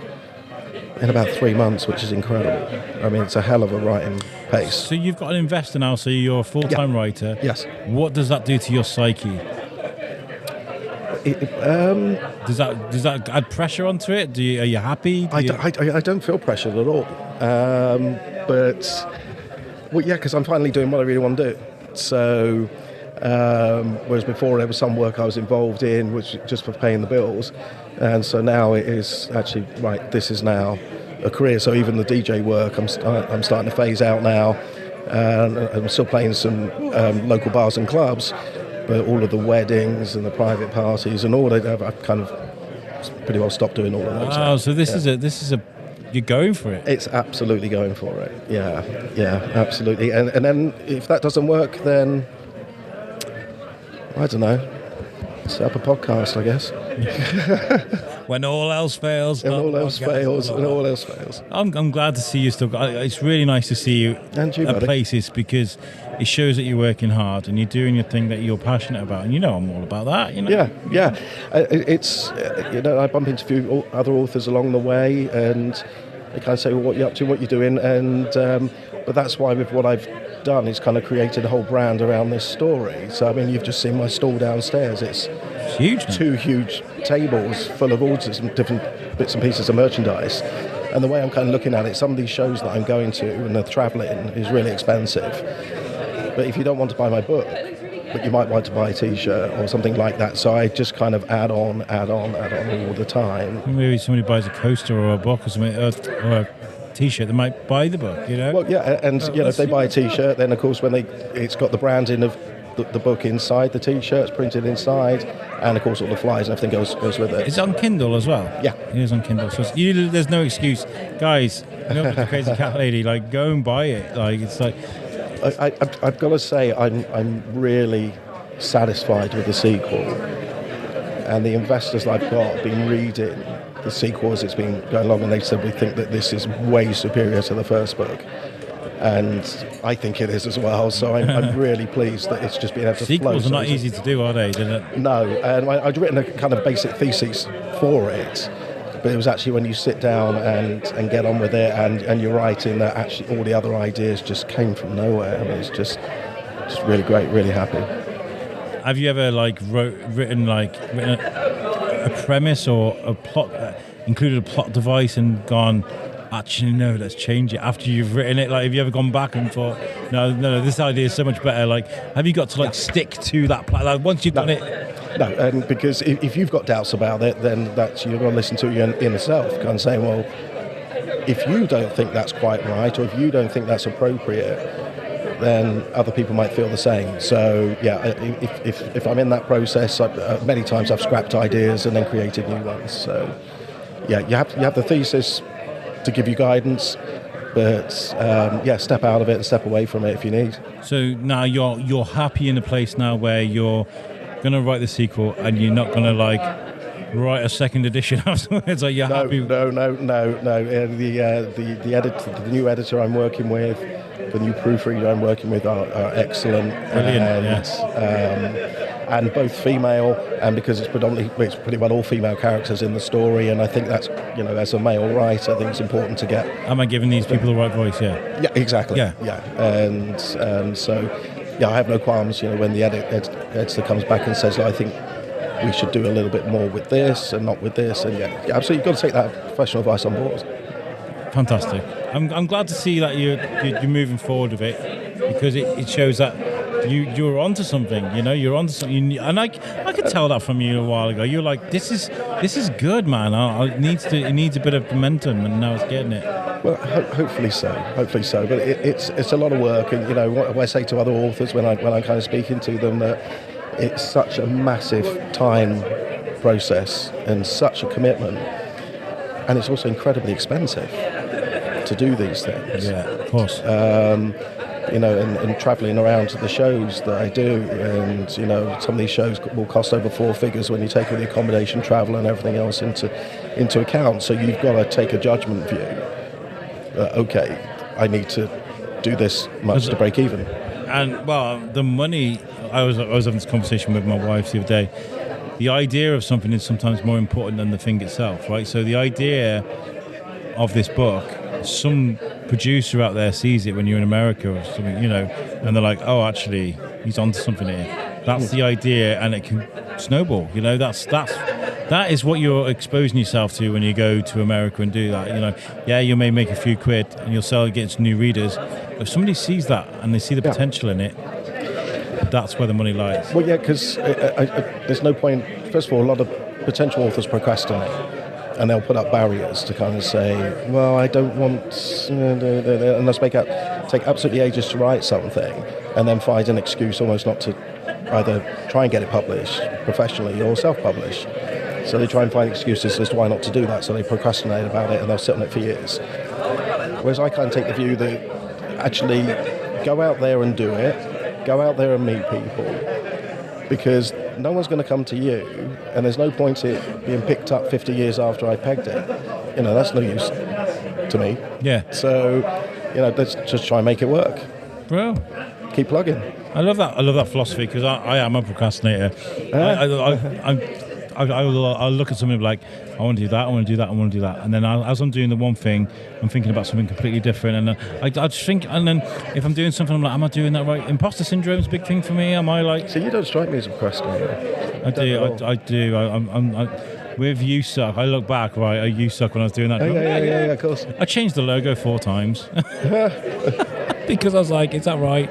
in about 3 months, which is incredible. I mean, it's a hell of a writing pace. So you've got an investor now, so you're a full-time writer. Yes. What does that do to your psyche? Does that add pressure onto it? Are you happy? I don't feel pressured at all. Because I'm finally doing what I really want to do. So, whereas before there was some work I was involved in, which just for paying the bills, and so now it is actually right. This is now a career. So even the DJ work, I'm starting to phase out now. I'm still playing some local bars and clubs. But all of the weddings and the private parties and all that, I've kind of pretty well stopped doing all of those. Wow, so this is a you're going for it. It's absolutely going for it. Yeah, absolutely. And then if that doesn't work, then I don't know. Set up a podcast, I guess. When all else fails. And all else fails, and all else fails. I'm glad to see you still. It's really nice to see you And you, at buddy. places because it shows that you're working hard and you're doing your thing that you're passionate about. And you know I'm all about that. You know. Yeah. It's I bump into a few other authors along the way, and they kind of say, "Well, what you up to? What you doing?" And but that's why with what I've done is kind of created a whole brand around this story. So I mean, you've just seen my stall downstairs. It's huge. Man. 2 huge tables full of all sorts of different bits and pieces of merchandise. And the way I'm kind of looking at it, some of these shows that I'm going to and the travelling is really expensive. But if you don't want to buy my book, but you might want to buy a T-shirt or something like that, so I just kind of add on all the time. Maybe somebody buys a coaster or a book or something, or a T-shirt, they might buy the book. You know. Well, yeah, and if they buy a T-shirt, then of course it's got the branding of the book inside, the T-shirts printed inside, and of course all the flyers and everything goes with it. It's on Kindle as well. Yeah, it is on Kindle. So there's no excuse, guys. You know, the Crazy Cat Lady, like go and buy it. Like it's like. I've got to say I'm really satisfied with the sequel, and the investors I've got have been reading the sequel as it's been going along, and they said we think that this is way superior to the first book. And I think it is as well, so I'm really pleased that it's just been able to flow. Sequels are not easy to do, are they? No, and I'd written a kind of basic thesis for it, but it was actually when you sit down and get on with it and you're writing that actually all the other ideas just came from nowhere. I mean, it's just really great, really happy. Have you ever written a premise or a plot, included a plot device and gone, actually no, let's change it after you've written it? Like, have you ever gone back and thought, no, this idea is so much better? Like, have you got to stick to that plan? Like, once you've done it. No, and because if you've got doubts about it, then that's you're going to listen to your inner self, kind of saying, well, if you don't think that's quite right, or if you don't think that's appropriate, then other people might feel the same. So yeah, if I'm in that process, many times I've scrapped ideas and then created new ones. So yeah, you have the thesis to give you guidance, but step out of it and step away from it if you need. So now you're happy in a place now where you're going to write the sequel and you're not going to write a second edition afterwards. Like you're happy. No. The editor, the new editor I'm working with, the new proofreader I'm working with are excellent. Brilliant. And both female, and because it's pretty well all female characters in the story, and I think that's, as a male writer, I think it's important to get. Am I giving these people the right voice? Yeah. Yeah, exactly. Yeah. And so. Yeah, I have no qualms, when the editor comes back and says, I think we should do a little bit more with this and not with this. And yeah, absolutely, you've got to take that professional advice on board. Fantastic. I'm glad to see that you're moving forward with it, because it shows that you're onto something. You're onto something, and I could tell that from you a while ago. You're like, this is good, man. It needs a bit of momentum, and now it's getting it. Well, hopefully so. But it's a lot of work, and what I say to other authors when I'm kind of speaking to them, that it's such a massive time process and such a commitment, and it's also incredibly expensive to do these things. Yeah, of course. And travelling around to the shows that I do, and some of these shows will cost over 4 figures when you take all the accommodation, travel, and everything else into account. So you've got to take a judgment view. Okay, I need to do this much to break even. And well, the money. I was having this conversation with my wife the other day. The idea of something is sometimes more important than the thing itself, right? So the idea of this book, some producer out there sees it when you're in America or something, and they're like, oh, actually, he's onto something here. That's the idea, and it can snowball. That is what you're exposing yourself to when you go to America and do that. You may make a few quid and you'll sell it, get some new readers. But if somebody sees that and they see the potential in it, that's where the money lies. Well, yeah, because there's no point. First of all, a lot of potential authors procrastinate, and they'll put up barriers to kind of say, well, I don't want, and they'll take absolutely ages to write something, and then find an excuse almost not to either try and get it published professionally or self-publish. So they try and find excuses as to why not to do that, so they procrastinate about it and they'll sit on it for years. Whereas I kind of take the view that actually go out there and do it, go out there and meet people, because no one's going to come to you, and there's no point it being picked up 50 years after I pegged it. You know, that's no use to me. Yeah. So, you know, let's just try and make it work. Bro. Keep plugging. I love that philosophy because I am a procrastinator. I'll look at something and be like, I want to do that, I want to do that, I want to do that. And then as I'm doing the one thing, I'm thinking about something completely different. And then I just think, and then if I'm doing something, I'm like, am I doing that right? Imposter syndrome is a big thing for me. Am I like... So you don't strike me as a procrastinator. I do. I'm with You Suck, I look back, right, You Suck when I was doing that. Yeah, of course. I changed the logo 4 times. Because I was like, is that right?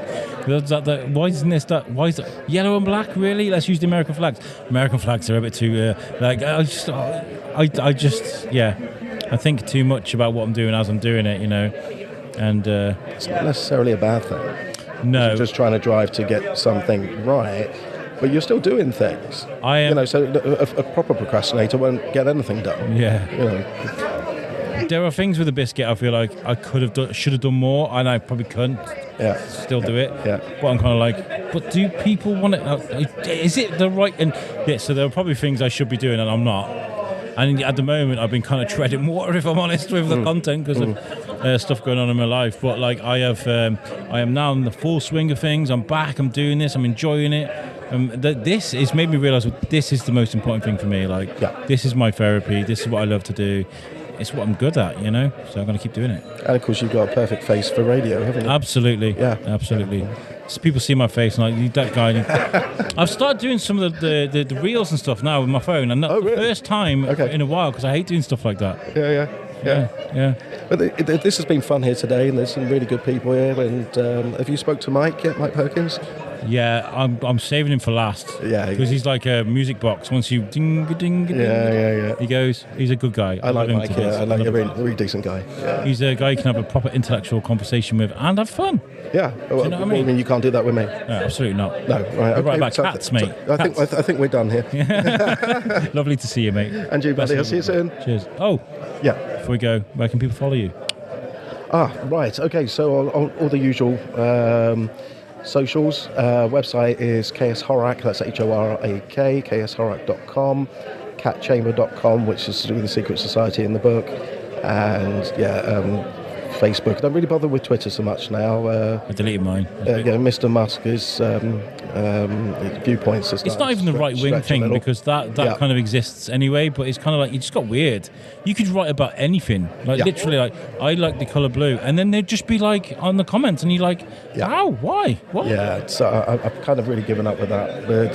Why isn't this that? Why is it yellow and black? Really? Let's use the American flags. American flags are a bit too I think too much about what I'm doing as I'm doing it, you know. And it's not necessarily a bad thing. No, you're just trying to drive to get something right, but you're still doing things. I am. You know, so a proper procrastinator won't get anything done. Yeah. You know. There are things with the biscuit I feel like I should have done more, and I probably couldn't. Yeah. Still do it. Yeah. But I'm kind of like, but do people want it? Is it the right? And yeah, so there are probably things I should be doing, and I'm not. And at the moment, I've been kind of treading water, if I'm honest, with the content because of stuff going on in my life. But like, I am now in the full swing of things. I'm back. I'm doing this. I'm enjoying it. This has made me realise this is the most important thing for me. Like, this is my therapy. This is what I love to do. It's what I'm good at, you know, so I'm going to keep doing it. And of course, you've got a perfect face for radio, haven't you? Absolutely. Yeah. Absolutely. So people see my face and like, that guy. I've started doing some of the reels and stuff now with my phone, and that's the first time in a while because I hate doing stuff like that. Yeah. But this has been fun here today, and there's some really good people here. And have you spoke to Mike yet, Mike Perkins? Yeah, I'm saving him for last. Yeah, because he's like a music box. Once you ding ding ding, he goes. He's a good guy. I like Mike. Yeah, I like a really decent guy. Yeah. He's a guy you can have a proper intellectual conversation with and have fun. Yeah, well, you know what I mean? You can't do that with me. No, absolutely not. No, right. Okay, right about cats, mate. I think we're done here. Lovely to see you, mate. And you, buddy. I'll see you soon. Cheers. Oh, yeah. Before we go, where can people follow you? Right. Okay. So on all the usual socials. Website is KS Horak. That's HORAK. KSHorak.com. Catchamber.com, which is to do with the secret society in the book, and Facebook. I don't really bother with Twitter so much now. I deleted mine. Mr. Musk is viewpoints. It's not even the right wing thing because that kind of exists anyway. But it's kind of like it just got weird. You could write about anything, like literally, like I like the color blue, and then they'd just be like on the comments, and you're like, how, why, what? Yeah, so I've kind of really given up with that. But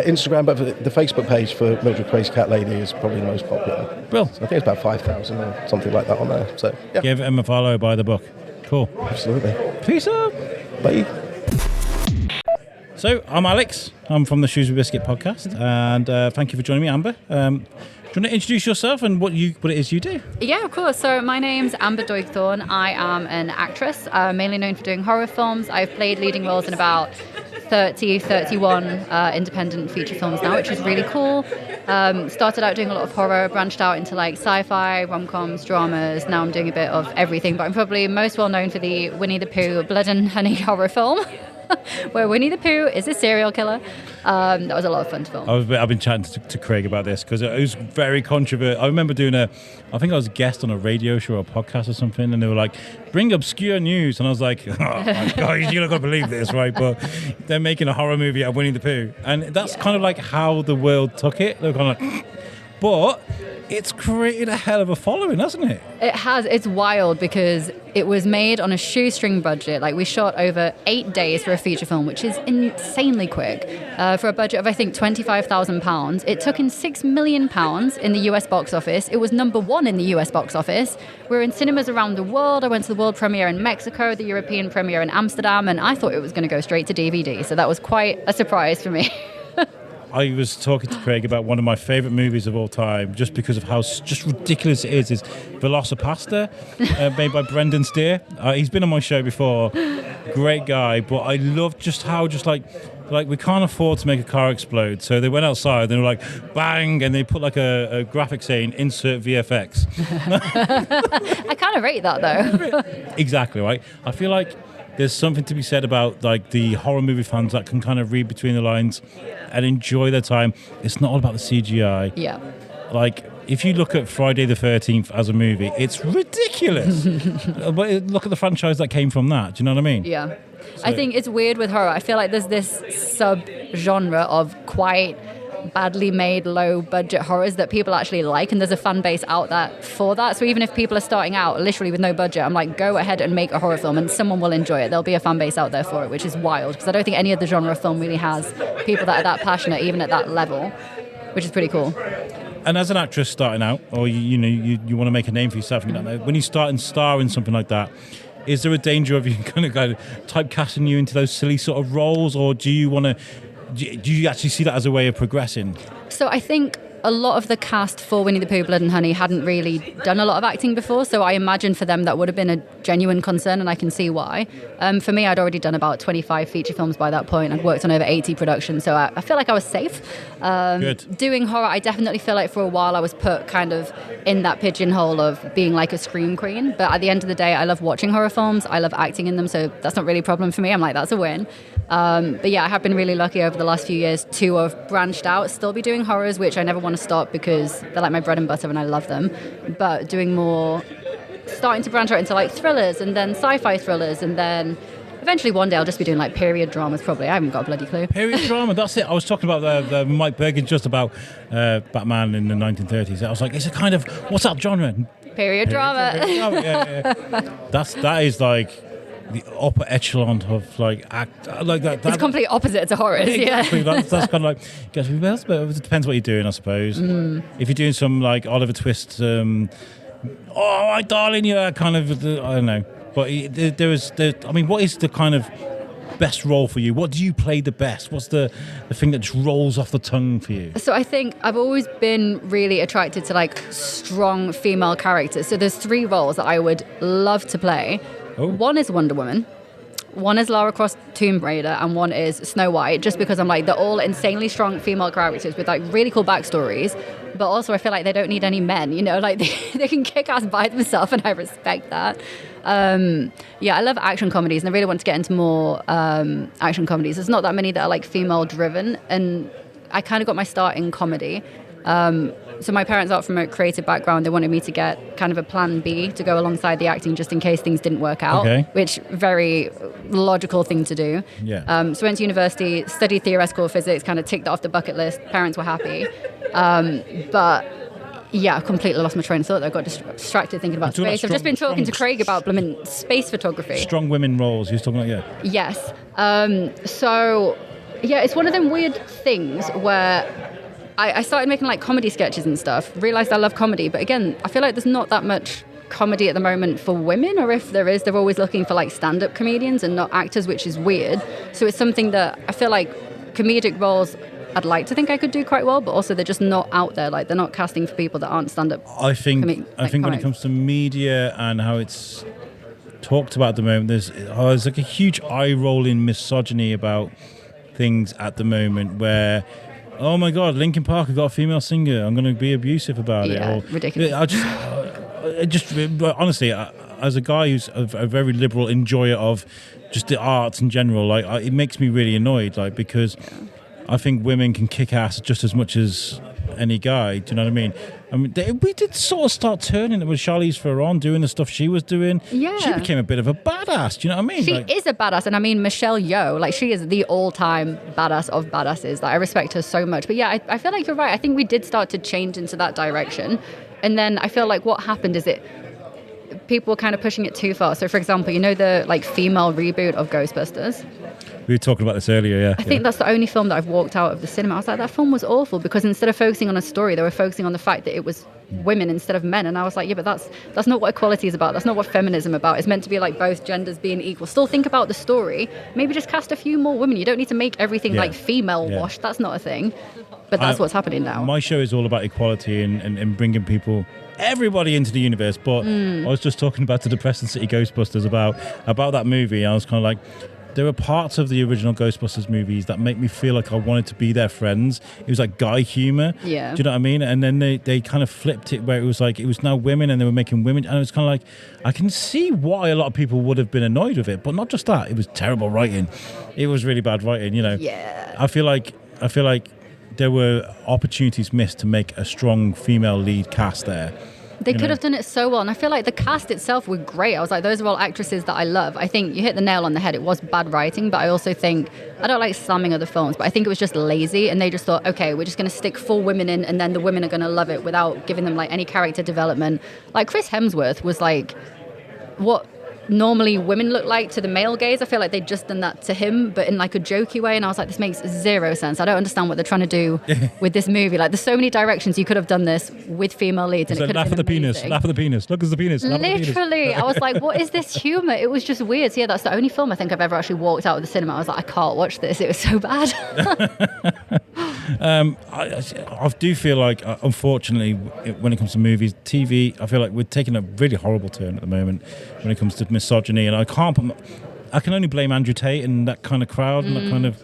Instagram, but the Facebook page for Mildred Crazy Cat Lady is probably the most popular. Well, so I think it's about 5,000 or something like that on there. So give him a follow, buy the book. Cool. Absolutely. Peace out. Bye. So I'm Alex. I'm from the Shrewsbury Biscuit podcast, and thank you for joining me, Amber. Do you want to introduce yourself and what it is you do? Yeah, of course. So my name's Amber Doig-Thorne. I am an actress, mainly known for doing horror films. I've played leading roles in about 31 independent feature films now, which is really cool. Started out doing a lot of horror, branched out into like sci-fi, rom-coms, dramas. Now I'm doing a bit of everything, but I'm probably most well known for the Winnie the Pooh Blood and Honey horror film. Where Winnie the Pooh is a serial killer. That was a lot of fun to film. I've been chatting to Craig about this because it was very controversial. I remember doing I think I was a guest on a radio show or a podcast or something, and they were like, bring obscure news. And I was like, oh my God, you're not going to believe this, right? But they're making a horror movie out of Winnie the Pooh. And that's kind of like how the world took it. They're kind of like, but it's created a hell of a following, hasn't it? It has. It's wild because it was made on a shoestring budget. Like we shot over 8 days for a feature film, which is insanely quick. For a budget of, I think, £25,000. It took in £6 million in the US box office. It was number 1 in the US box office. We're in cinemas around the world. I went to the world premiere in Mexico, the European premiere in Amsterdam, and I thought it was going to go straight to DVD. So that was quite a surprise for me. I was talking to Craig about one of my favourite movies of all time, just because of how just ridiculous it is Velocipasta, made by Brendan Steer. He's been on my show before. Great guy, but I love just how like we can't afford to make a car explode. So they went outside, and they were like, bang, and they put like a graphic saying, insert VFX. I kind of rate that, though. Exactly, right? I feel like there's something to be said about like the horror movie fans that can kind of read between the lines and enjoy their time. It's not all about the CGI. Yeah. Like, if you look at Friday the 13th as a movie, it's ridiculous. But look at the franchise that came from that. Do you know what I mean? Yeah. I think it's weird with horror. I feel like there's this sub-genre of quite badly made, low-budget horrors that people actually like, and there's a fan base out there for that. So even if people are starting out literally with no budget, I'm like, go ahead and make a horror film and someone will enjoy it. There'll be a fan base out there for it, which is wild, because I don't think any other genre of film really has people that are that passionate, even at that level, which is pretty cool. And as an actress starting out, or you want to make a name for yourself, you know, when you start and star in something like that, is there a danger of you kind of typecasting you into those silly sort of roles, or do you actually see that as a way of progressing? So I think a lot of the cast for Winnie the Pooh, Blood and Honey hadn't really done a lot of acting before, so I imagine for them that would have been a genuine concern, and I can see why. For me, I'd already done about 25 feature films by that point. I'd worked on over 80 productions, so I feel like I was safe. Good. Doing horror, I definitely feel like for a while I was put kind of in that pigeonhole of being like a scream queen, but at the end of the day, I love watching horror films, I love acting in them, so that's not really a problem for me. I'm like, that's a win. But yeah, I have been really lucky over the last few years to have branched out, still be doing horrors, which I never want to stop because they're like my bread and butter and I love them, but doing more, starting to branch out into like thrillers and then sci-fi thrillers, and then eventually one day I'll just be doing like period dramas probably. I haven't got a bloody clue. Period drama, that's it. I was talking about the Mike Perkins just about Batman in the 1930s. I was like, it's a kind of, what's that genre? Period drama. Yeah. That is like the upper echelon of like act, like that. It's complete opposite to horrors. Exactly. Yeah. That's kind of like, it depends what you're doing, I suppose. If you're doing some like Oliver Twist, oh my darling, yeah, kind of, I don't know. But I mean, what is the kind of best role for you? What do you play the best? What's the thing that just rolls off the tongue for you? So I think I've always been really attracted to like strong female characters. So there's 3 roles that I would love to play. Oh. One is Wonder Woman, one is Lara Croft Tomb Raider, and one is Snow White, just because I'm like, they're all insanely strong female characters with like really cool backstories, but also I feel like they don't need any men, you know, like they can kick ass by themselves, and I respect that. Yeah, I love action comedies, and I really want to get into more action comedies. There's not that many that are like female driven, and I kind of got my start in comedy. So my parents are from a creative background. They wanted me to get kind of a plan B to go alongside the acting just in case things didn't work out, which very logical thing to do. Yeah. So went to university, studied theoretical physics, kind of ticked that off the bucket list. Parents were happy. But yeah, I completely lost my train of thought. I got distracted thinking about space. I've just been talking to Craig about blooming space photography. Strong women roles. He was talking about, yeah. Yes. So yeah, it's one of them weird things where I started making like comedy sketches and stuff, realized I love comedy, but again, I feel like there's not that much comedy at the moment for women, or if there is, they're always looking for like stand-up comedians and not actors, which is weird. So it's something that I feel like comedic roles I'd like to think I could do quite well, but also they're just not out there. Like, they're not casting for people that aren't stand-up. I think when it comes to media and how it's talked about at the moment, there's like a huge eye-rolling misogyny about things at the moment where, oh my God, Linkin Park have got a female singer, I'm going to be abusive about it. Yeah, ridiculous. I just honestly, as a guy who's a very liberal enjoyer of just the arts in general, like it makes me really annoyed, like, because I think women can kick ass just as much as any guy. Do you know what I mean? I mean, we did sort of start turning it with Charlize Theron doing the stuff she was doing. Yeah. She became a bit of a badass. Do you know what I mean? She is a badass. And I mean, Michelle Yeoh, like, she is the all-time badass of badasses. Like, I respect her so much. But yeah, I feel like you're right. I think we did start to change into that direction. And then I feel like what happened is people were kind of pushing it too far. So, for example, you know the like female reboot of Ghostbusters? We were talking about this earlier, yeah. I think that's the only film that I've walked out of the cinema. I was like, that film was awful, because instead of focusing on a story, they were focusing on the fact that it was women instead of men. And I was like, yeah, but that's not what equality is about. That's not what feminism is about. It's meant to be like both genders being equal. Still think about the story. Maybe just cast a few more women. You don't need to make everything like female washed. That's not a thing. But that's what's happening now. My show is all about equality and bringing everybody into the universe. But I was just talking about the Depressing City Ghostbusters about that movie. I was kind of like, there are parts of the original Ghostbusters movies that make me feel like I wanted to be their friends. It was like guy humor. Yeah. Do you know what I mean? And then they kind of flipped it where it was like it was now women and they were making women. And it was kind of like, I can see why a lot of people would have been annoyed with it. But not just that. It was terrible writing. It was really bad writing, you know. Yeah. I feel like there were opportunities missed to make a strong female lead cast there. They could have done it so well. And I feel like the cast itself were great. I was like, those are all actresses that I love. I think you hit the nail on the head. It was bad writing, but I also think, I don't like slamming other films, but I think it was just lazy. And they just thought, okay, we're just going to stick 4 women in and then the women are going to love it without giving them like any character development. Like Chris Hemsworth was like what normally women look like to the male gaze. I feel like they'd just done that to him, but in like a jokey way. And I was like, this makes zero sense. I don't understand what they're trying to do with this movie. Like, there's so many directions you could have done this with female leads. And it could have been amazing. Laugh at the penis. Look at the penis. Laugh at the penis. Literally, I was like, what is this humor? It was just weird. So yeah, that's the only film I think I've ever actually walked out of the cinema. I was like, I can't watch this. It was so bad. I do feel like, unfortunately, when it comes to movies, TV, I feel like we're taking a really horrible turn at the moment when it comes to misogyny, and I can only blame Andrew Tate and that kind of crowd and that kind of,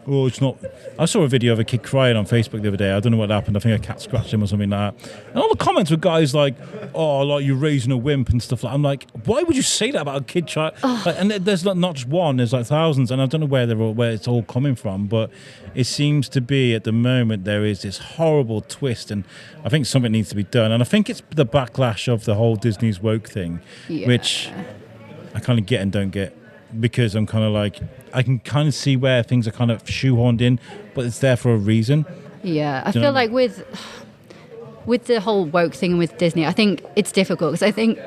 it's not. I saw a video of a kid crying on Facebook the other day. I don't know what happened. I think a cat scratched him or something like that. And all the comments were guys like, "Oh, like you're raising a wimp" and stuff like. I'm like, why would you say that about a kid child? Like, and there's not just one. There's like thousands, and I don't know where it's all coming from. But it seems to be at the moment there is this horrible twist, and I think something needs to be done. And I think it's the backlash of the whole Disney's woke thing, which I kind of get and don't get. Because I'm kind of like, I can kind of see where things are kind of shoehorned in, but it's there for a reason. Yeah, I feel like with the whole woke thing and with Disney, I think it's difficult because I think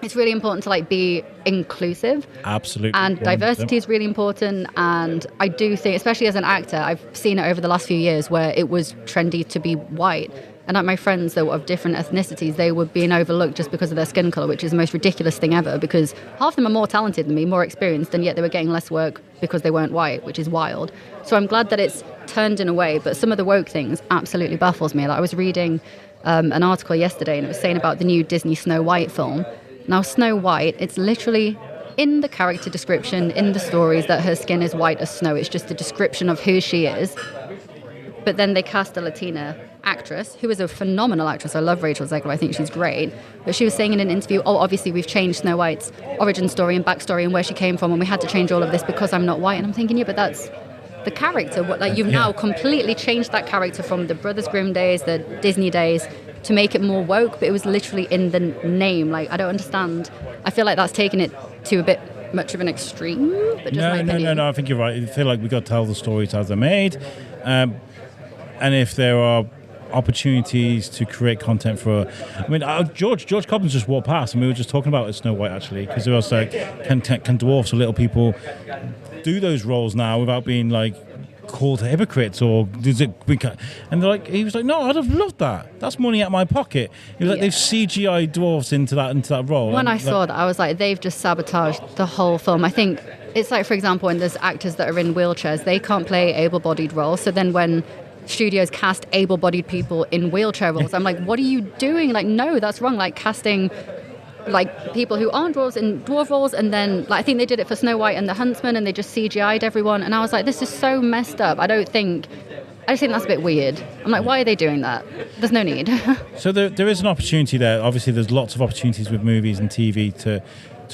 it's really important to like be inclusive. Absolutely. And diversity is really important. And I do think, especially as an actor, I've seen it over the last few years where it was trendy to be white. And like my friends that were of different ethnicities, they were being overlooked just because of their skin color, which is the most ridiculous thing ever because half of them are more talented than me, more experienced, and yet they were getting less work because they weren't white, which is wild. So I'm glad that it's turned in a way, but some of the woke things absolutely baffles me. Like I was reading an article yesterday and it was saying about the new Disney Snow White film. Now, Snow White, it's literally in the character description, in the stories, that her skin is white as snow. It's just a description of who she is. But then they cast a Latina actress who is a phenomenal actress. I love Rachel Zegler. I think she's great. But she was saying in an interview, obviously we've changed Snow White's origin story and backstory and where she came from, and we had to change all of this because I'm not white. And I'm thinking, yeah, but that's the character. You've now completely changed that character from the Brothers Grimm days, the Disney days, to make it more woke. But it was literally in the name. Like, I don't understand. I feel like that's taken it to a bit much of an extreme. But just my opinion. No. I think you're right. I feel like we've got to tell the stories as they're made. And if there are opportunities to create content for, I mean, George Coppens just walked past, and we were just talking about Snow White actually, because it was like, can dwarfs or little people do those roles now without being like called hypocrites, or does it? And they're like, he was like, no, I'd have loved that. That's money out of my pocket. He was like, they've CGI dwarfs into that role. When I saw that, I was like, they've just sabotaged the whole film. I think it's like, for example, when there's actors that are in wheelchairs, they can't play able-bodied roles. So then when studios cast able-bodied people in wheelchair roles, I'm like, what are you doing? Like, no, that's wrong. Like, casting like people who aren't dwarves in dwarf roles, and then like I think they did it for Snow White and the Huntsman, and they just CGI'd everyone, and I was like, this is so messed up. I just think that's a bit weird. I'm like, why are they doing that? There's no need. So there is an opportunity there. Obviously, there's lots of opportunities with movies and TV to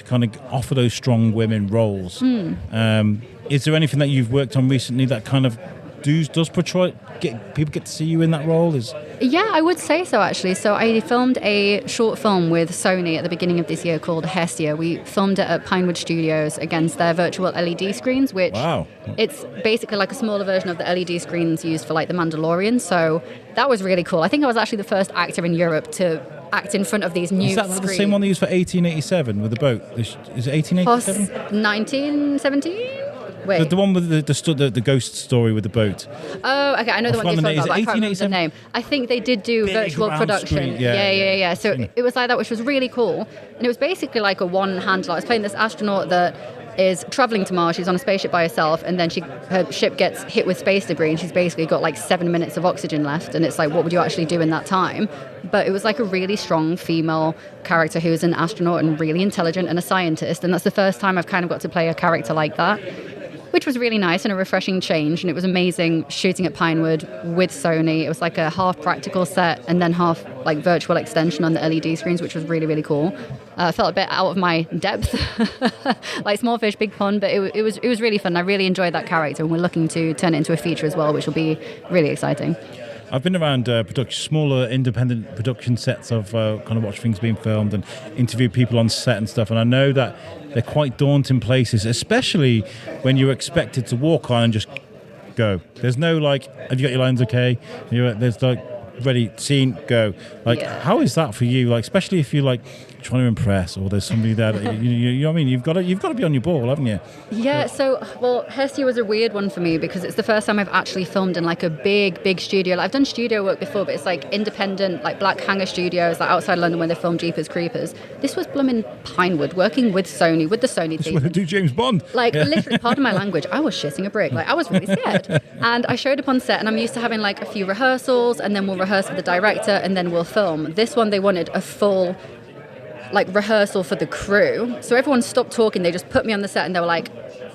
kind of offer those strong women roles. Is there anything that you've worked on recently that kind of does portray, people get to see you in that role? Yeah, I would say so, actually. So I filmed a short film with Sony at the beginning of this year called Hestia. We filmed it at Pinewood Studios against their virtual LED screens, which it's basically like a smaller version of the LED screens used for like The Mandalorian. So that was really cool. I think I was actually the first actor in Europe to act in front of these new screens. Is that the same one they used for 1887 with the boat? Is it 1887? 1917? Wait. The one with the ghost story with the boat. Oh, okay. I know the one you're talking about, but I can't remember the 1887? name. I think they did do Big virtual round production. screen. Yeah. So it was like that, which was really cool. And it was basically like a one-hand. I was playing this astronaut that is traveling to Mars. She's on a spaceship by herself, and then her ship gets hit with space debris, and she's basically got like 7 minutes of oxygen left. And it's like, what would you actually do in that time? But it was like a really strong female character who was an astronaut and really intelligent and a scientist. And that's the first time I've kind of got to play a character like that, which was really nice and a refreshing change. And it was amazing shooting at Pinewood with Sony. It was like a half practical set and then half like virtual extension on the LED screens, which was really, really cool. I felt a bit out of my depth, like small fish, big pond, but it was really fun. I really enjoyed that character, and we're looking to turn it into a feature as well, which will be really exciting. I've been around smaller independent production sets. I've kind of watched things being filmed and interviewed people on set and stuff, and I know that they're quite daunting places, especially when you're expected to walk on and just go. There's no like, have you got your lines okay? There's like, ready, scene, go. Like, how is that for you? Like, especially if you're like trying to impress, or there's somebody there that you know what I mean. You've got to be on your ball, haven't you? Yeah. So, well, Hestia was a weird one for me because it's the first time I've actually filmed in like a big studio. Like, I've done studio work before, but it's like independent, like black hangar studios, like outside London when they film Jeepers Creepers. This was blooming Pinewood, working with Sony, with the Sony team. That's when they do James Bond. Like, literally, pardon my language, I was shitting a brick. Like, I was really scared. And I showed up on set, and I'm used to having like a few rehearsals, and then we'll rehearse with the director, and then we'll film. This one, they wanted a full like rehearsal for the crew. So everyone stopped talking. They just put me on the set, and they were like,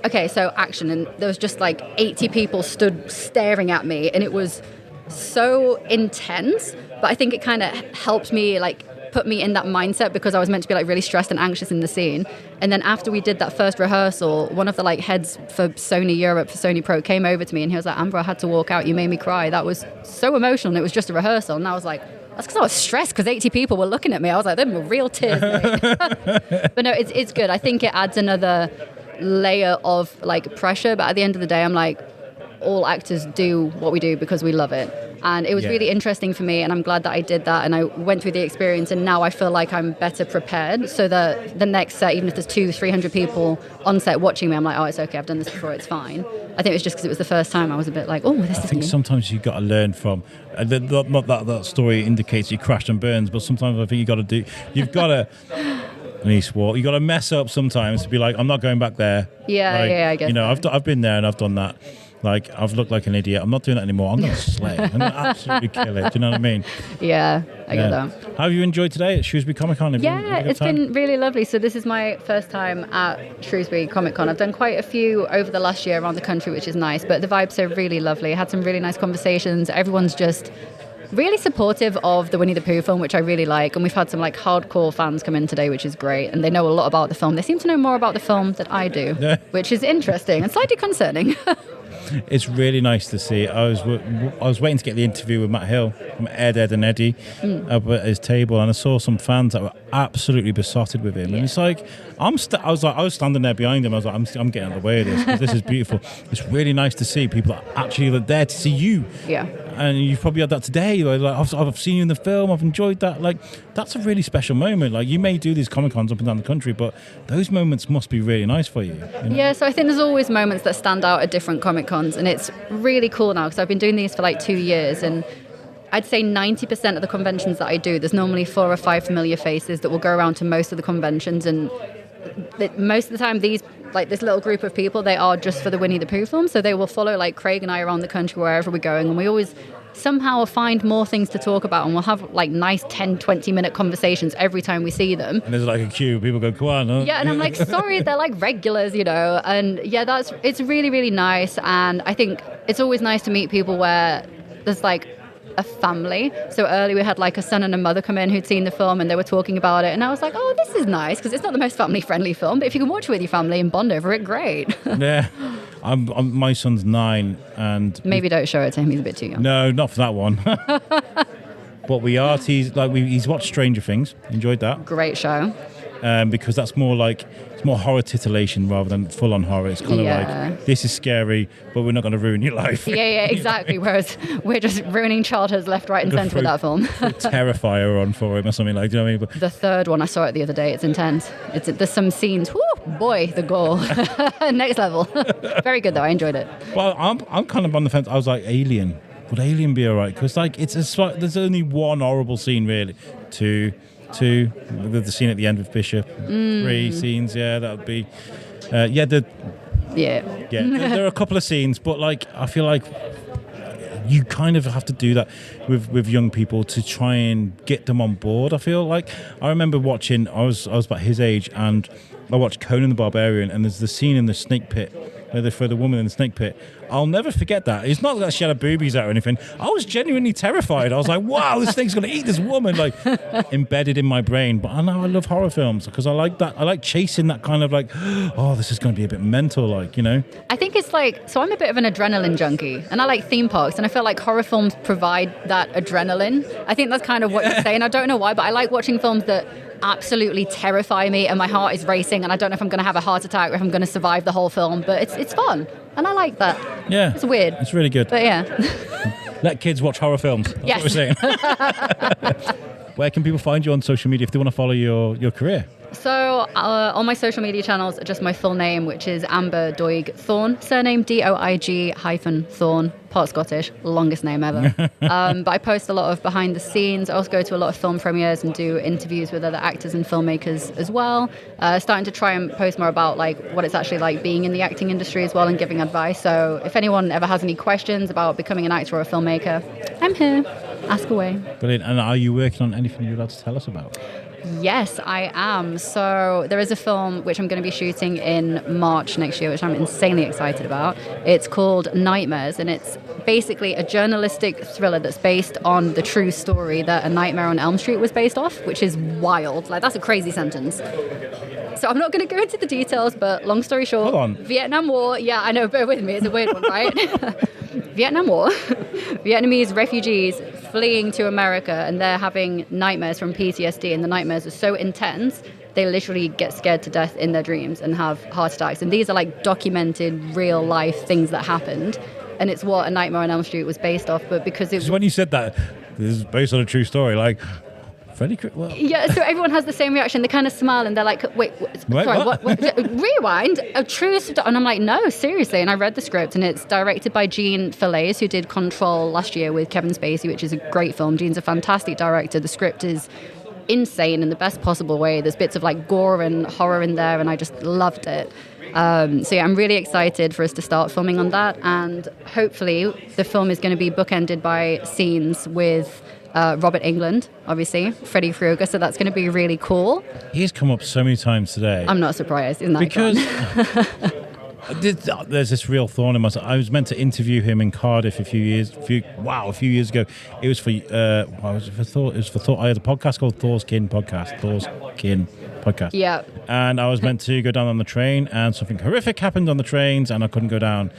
okay, so action. And there was just like 80 people stood staring at me, and it was so intense. But I think it kind of helped me, like, put me in that mindset, because I was meant to be like really stressed and anxious in the scene. And then after we did that first rehearsal, one of the like heads for Sony Europe, for Sony Pro, came over to me, and he was like, Amber, I had to walk out. You made me cry. That was so emotional. And it was just a rehearsal. And I was like, that's because I was stressed, because 80 people were looking at me. I was like, them were real tears, mate. But no, it's good. I think it adds another layer of like pressure. But at the end of the day, I'm like, all actors do what we do because we love it. And it was really interesting for me, and I'm glad that I did that, and I went through the experience, and now I feel like I'm better prepared, so that the next set, even if there's 200-300 people on set watching me, I'm like, oh, it's okay, I've done this before, it's fine. I think it was just because it was the first time I was a bit like, oh, this is new. I think sometimes you've got to learn from, not that story indicates you crashed and burns, but sometimes I think you've got to, and he swore, you got to mess up sometimes to be like, I'm not going back there. Yeah, I guess. You know, I've been there and I've done that. Like, I've looked like an idiot. I'm not doing that anymore. I'm going to slay. I'm going to absolutely kill it. Do you know what I mean? Yeah, I get that. How have you enjoyed today at Shrewsbury Comic Con? It's been really lovely. So this is my first time at Shrewsbury Comic Con. I've done quite a few over the last year around the country, which is nice. But the vibes are really lovely. I had some really nice conversations. Everyone's just really supportive of the Winnie the Pooh film, which I really like. And we've had some like hardcore fans come in today, which is great. And they know a lot about the film. They seem to know more about the film than I do, which is interesting and slightly concerning. It's really nice to see. I was waiting to get the interview with Matt Hill from Ed, and Eddy up at his table, and I saw some fans that were absolutely besotted with him. And it's like, I was standing there behind him. I was like, I'm getting out of the way of this, because this is beautiful. It's really nice to see people that actually are there to see you. Yeah. And you've probably had that today. Like, I've seen you in the film. I've enjoyed that. Like, that's a really special moment. Like, you may do these Comic Cons up and down the country, but those moments must be really nice for you. You know? Yeah, so I think there's always moments that stand out at different Comic Cons, and it's really cool now because I've been doing these for like 2 years, and I'd say 90% of the conventions that I do, there's normally 4 or 5 familiar faces that will go around to most of the conventions, and most of the time this little group of people, they are just for the Winnie the Pooh film, so they will follow like Craig and I around the country wherever we're going, and we always somehow find more things to talk about, and we'll have like nice 10-20 minute conversations every time we see them. And there's like a queue, people go, come on, huh? Yeah, and I'm like, sorry, they're like regulars, you know. And yeah, it's really, really nice. And I think it's always nice to meet people where there's like a family. So earlier we had like a son and a mother come in who'd seen the film, and they were talking about it, and I was like, oh, this is nice, because it's not the most family friendly film, but if you can watch it with your family and bond over it, great. Yeah. My son's 9, and maybe don't show it to him, he's a bit too young. No, not for that one. But he's watched Stranger Things, enjoyed that. Great show. Because that's more like, it's more horror titillation rather than full-on horror. It's kind of like, this is scary, but we're not going to ruin your life. Yeah, exactly. Whereas we're just ruining childhoods left, right, and centre with that film. Terrifier on for him or something like. Do you know what I mean? But the third one, I saw it the other day. It's intense. There's some scenes. Whoo, boy, the gore, next level. Very good though. I enjoyed it. Well, I'm kind of on the fence. I was like, Alien. Would Alien be alright? Because like there's only one horrible scene really. Two, the scene at the end with Bishop. 3 scenes, yeah, that would be. Yeah, Yeah. there are a couple of scenes, but like I feel like you kind of have to do that with young people to try and get them on board. I feel like I remember watching. I was about his age, and I watched Conan the Barbarian, and there's the scene in the snake pit where they throw the woman in the snake pit. I'll never forget that. It's not that she had her boobies out or anything. I was genuinely terrified. I was like, wow, this thing's going to eat this woman, like embedded in my brain. But I know I love horror films because I like that. I like chasing that kind of like, oh, this is going to be a bit mental, like, you know? I think it's like, so I'm a bit of an adrenaline junkie, and I like theme parks, and I feel like horror films provide that adrenaline. I think that's kind of what you're saying. I don't know why, but I like watching films that absolutely terrify me and my heart is racing and I don't know if I'm going to have a heart attack or if I'm going to survive the whole film, but it's fun and I like that. Yeah. It's weird. It's really good. But yeah. Let kids watch horror films. That's Yes. what we're saying. Where can people find you on social media if they want to follow your career? So on my social media channels, just my full name, which is Amber Doig-Thorne, surname Doig-Thorne, part Scottish, longest name ever. But I post a lot of behind the scenes. I also go to a lot of film premieres and do interviews with other actors and filmmakers as well. Starting to try and post more about like what it's actually like being in the acting industry as well and giving advice. So if anyone ever has any questions about becoming an actor or a filmmaker, I'm here. Ask away. Brilliant. And are you working on anything you'd like to tell us about? Yes, I am. So there is a film which I'm going to be shooting in March next year, which I'm insanely excited about. It's called Nightmares, and it's basically a journalistic thriller that's based on the true story that A Nightmare on Elm Street was based off, which is wild. Like, that's a crazy sentence. So I'm not going to go into the details, but long story short, Hold on. Vietnam War. Yeah, I know, bear with me. It's a weird one, right? Vietnam War. Vietnamese refugees fleeing to America, and they're having nightmares from PTSD, and the nightmares are so intense they literally get scared to death in their dreams and have heart attacks. And these are like documented real life things that happened, and it's what A Nightmare on Elm Street was based off. But because it was, Because when you said that, this is based on a true story, like, Freddy Krueger. Well, yeah, so everyone has the same reaction. They kind of smile and they're like, wait sorry, what? what? Rewind? A true story? And I'm like, no, seriously. And I read the script, and it's directed by Gene Fillets, who did Control last year with Kevin Spacey, which is a great film. Gene's a fantastic director. The script is insane in the best possible way. There's bits of like gore and horror in there, and I just loved it. So yeah, I'm really excited for us to start filming on that, and hopefully the film is going to be bookended by scenes with Robert Englund, obviously, Freddy Krueger, so that's going to be really cool. he's come up so many times today. I'm not surprised, isn't that Because fun? there's this real thorn in my side. I was meant to interview him in Cardiff a few years ago. It was for Thor. It was for Thor. I had a podcast called Thor's Kin Podcast. Yeah. And I was meant to go down on the train, and something horrific happened on the trains, and I couldn't go down.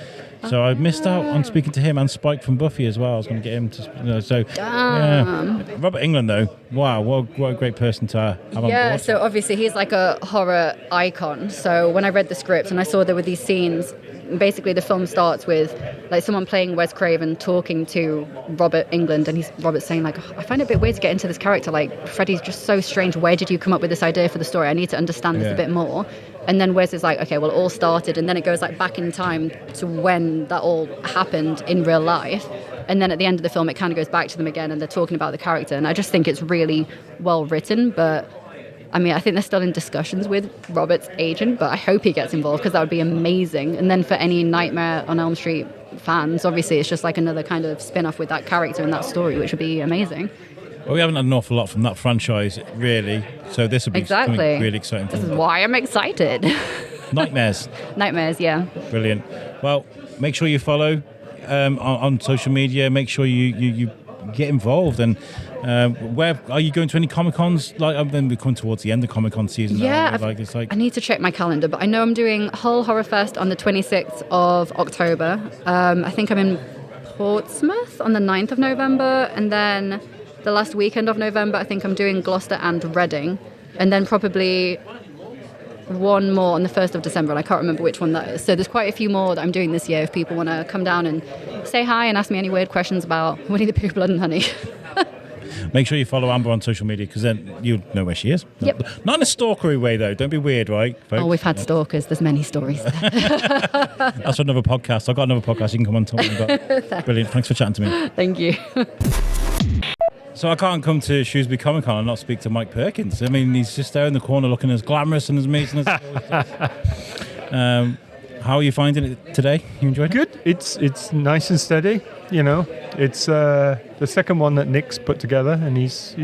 So I missed out on speaking to him and Spike from Buffy as well. I was going to get him to, yeah. Robert Englund, though, wow, what a great person to have on board. Yeah, so obviously he's like a horror icon. So when I read the script and I saw there were these scenes, basically the film starts with like someone playing Wes Craven talking to Robert Englund, and Robert's saying like, I find it a bit weird to get into this character. Like, Freddy's just so strange. Where did you come up with this idea for the story? I need to understand this a bit more. And then Wes is like, okay, well, it all started, and then it goes like back in time to when that all happened in real life. And then at the end of the film, it kind of goes back to them again, and they're talking about the character. And I just think it's really well written. But I mean, I think they're still in discussions with Robert's agent, but I hope he gets involved because that would be amazing. And then for any Nightmare on Elm Street fans, obviously it's just like another kind of spin-off with that character and that story, which would be amazing. Well, we haven't had an awful lot from that franchise, really. So this will be something really exciting. This is why I'm excited. Nightmares. Nightmares, yeah. Brilliant. Well, make sure you follow on social media. Make sure you get involved. And where are you going to any Comic Cons? Like, I'm going to be coming towards the end of Comic Con season. Yeah, now. I need to check my calendar, but I know I'm doing Hull Horror Fest on the 26th of October. I think I'm in Portsmouth on the 9th of November, and then the last weekend of November, I think I'm doing Gloucester and Reading, and then probably one more on the 1st of December, and I can't remember which one that is. So there's quite a few more that I'm doing this year if people want to come down and say hi and ask me any weird questions about Winnie the Pooh, Blood and Honey. Make sure you follow Amber on social media, because then you'll know where she is. Yep. Not in a stalkery way, though. Don't be weird, right, folks? Oh, we've had stalkers. There's many stories there. That's another podcast. I've got another podcast you can come on talking about. Brilliant. Thanks for chatting to me. Thank you. So I can't come to Shrewsbury Comic Con and not speak to Mike Perkins. I mean, he's just there in the corner looking as glamorous and as amazing as How are you finding it today? You enjoyed it? Good. It's nice and steady. You know, it's the second one that Nick's put together, and he's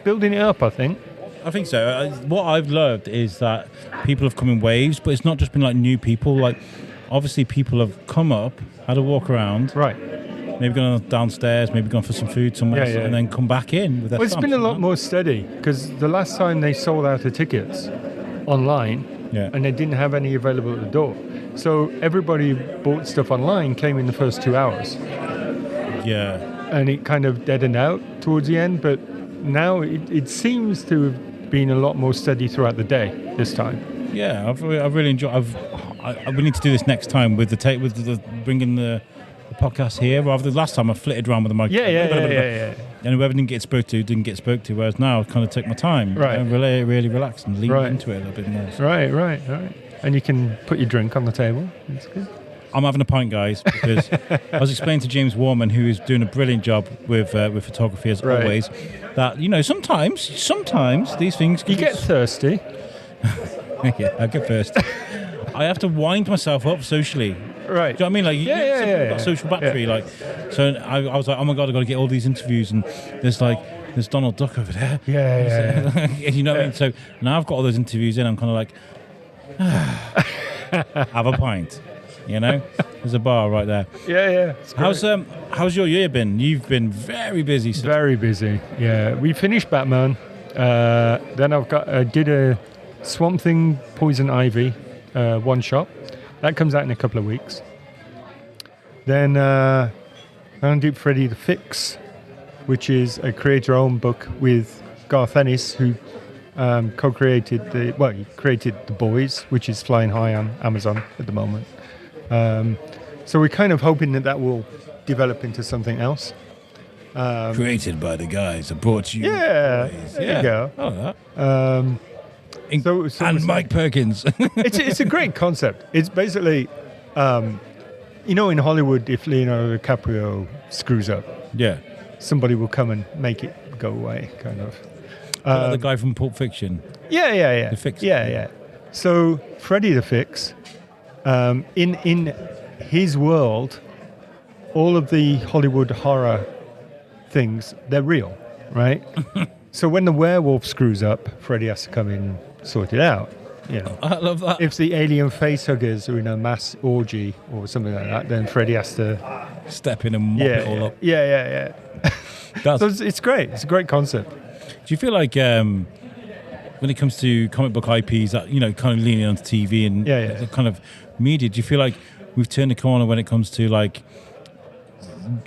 building it up, I think. I think so. What I've loved is that people have come in waves, but it's not just been like new people. Like, obviously, people have come up, had a walk around, Right. maybe gone downstairs, maybe gone for some food somewhere, Yeah, yeah. and then come back in with their Well, it's been a stamps, lot you know? more steady because the last time they sold out the tickets online, Yeah. and they didn't have any available at the door. So everybody who bought stuff online came in the first 2 hours, Yeah. and it kind of deadened out towards the end. But now it seems to have been a lot more steady throughout the day this time. Yeah, I've really enjoyed. We need to do this next time with the bringing the podcast here rather than last time I flitted around with the microphone. Yeah. And whoever didn't get spoke to. Whereas now I kind of take my time, Right. and really relax and lean Right. into it a little bit more. Right. And you can put your drink on the table. That's good. I'm having a pint, guys, because I was explaining to James Warman, who is doing a brilliant job with photography as Right. always, that sometimes these things can You be get thirsty. yeah, I get first. I have to wind myself up socially. Right. Do you know what I mean? Like, Yeah, some people yeah. got social battery. Yeah. Like, so I was like, oh my god, I got to get all these interviews, and there's Donald Duck over there. Yeah. You know what I mean? So now I've got all those interviews in. I'm kind of like, have a pint. You know, there's a bar right there. Yeah. It's great. How's your year been? You've been very busy. So Very busy. Yeah, we finished Batman. Then I did a Swamp Thing Poison Ivy one shot. That comes out in a couple of weeks. Then I'm going to do Freddy the Fix, which is a creator-owned book with Garth Ennis, who co-created he created The Boys, which is flying high on Amazon at the moment. So we're kind of hoping that will develop into something else. created by the guys that brought you. Yeah, Boys. there you go. Oh, that. So And Mike Perkins. it's a great concept. It's basically, in Hollywood, if Leonardo DiCaprio screws up, yeah. somebody will come and make it go away, kind of. The guy from Pulp Fiction. Yeah. The Fix. Yeah. So Freddy the Fix, in his world, all of the Hollywood horror things, they're real, right? So when the werewolf screws up, Freddy has to come in and sort it out. I love that. If the alien facehuggers are in a mass orgy or something like that, then Freddy has to Step in and mop it all up. Yeah. That's, So it's great. It's a great concept. do you feel like when it comes to comic book IPs that, kind of leaning onto TV and Yeah. the kind of media, do you feel like we've turned the corner when it comes to like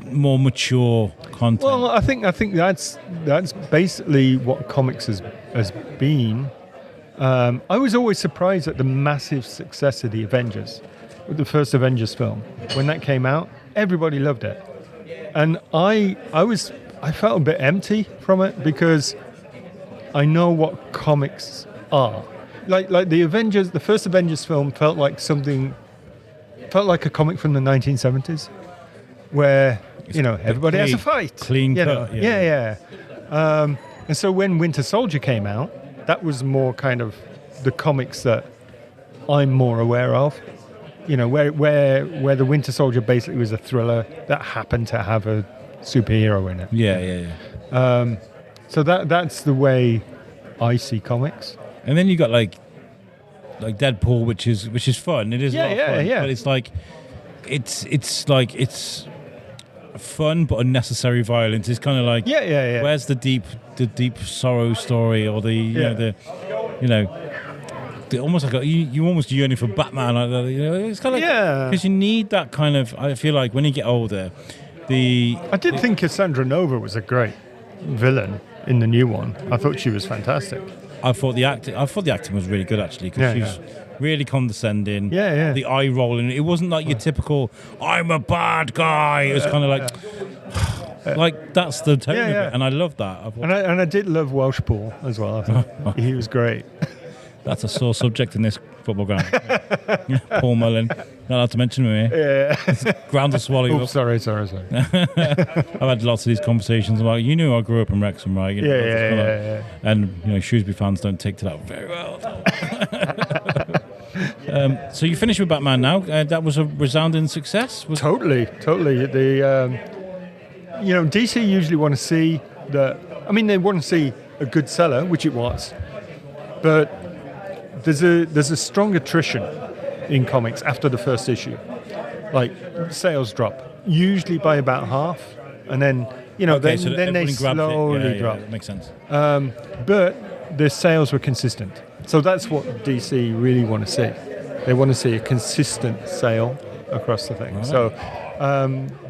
more mature content? Well, I think that's basically what comics has been. I was always surprised at the massive success of the Avengers, the first Avengers film. When that came out, everybody loved it, and I felt a bit empty from it because I know what comics are. Like the Avengers, the first Avengers film felt like a comic from the 1970s, where everybody has a fight, clean cut. Yeah. And so when Winter Soldier came out, that was more kind of the comics that I'm more aware of. Where the Winter Soldier basically was a thriller that happened to have a superhero in it. Yeah. So that's the way I see comics. And then you got like Deadpool, which is fun. It is a lot of fun, yeah. but it's like it's fun but unnecessary violence. It's kind of like Yeah. where's the deep sorrow story or the almost like you almost yearning for Batman. Like that, it's kind of because you need that kind of. I feel like when you get older, I did think Cassandra Nova was a great villain in the new one. I thought she was fantastic. I thought the acting was really good actually because she was really condescending. Yeah. The eye rolling. It wasn't like your typical "I'm a bad guy." It was kind of like that's the tone of it, and I love that. And I did love Welsh Paul as well. I thought he was great. That's a sore subject in this football ground. Paul Mullen. Not allowed to mention him here. Yeah. Ground to swallow you up. Sorry. I've had lots of these conversations about, I grew up in Wrexham, right? Yeah. And, Shrewsbury fans don't take to that very well. So you finished with Batman now. That was a resounding success. Totally. The DC usually want to see that. I mean, they want to see a good seller, which it was, but there's a strong attrition in comics after the first issue. Like sales drop usually by about half, and then then they slowly drop. That makes sense. But the sales were consistent, so that's what DC really want to see. They want to see a consistent sale across the thing. Right. So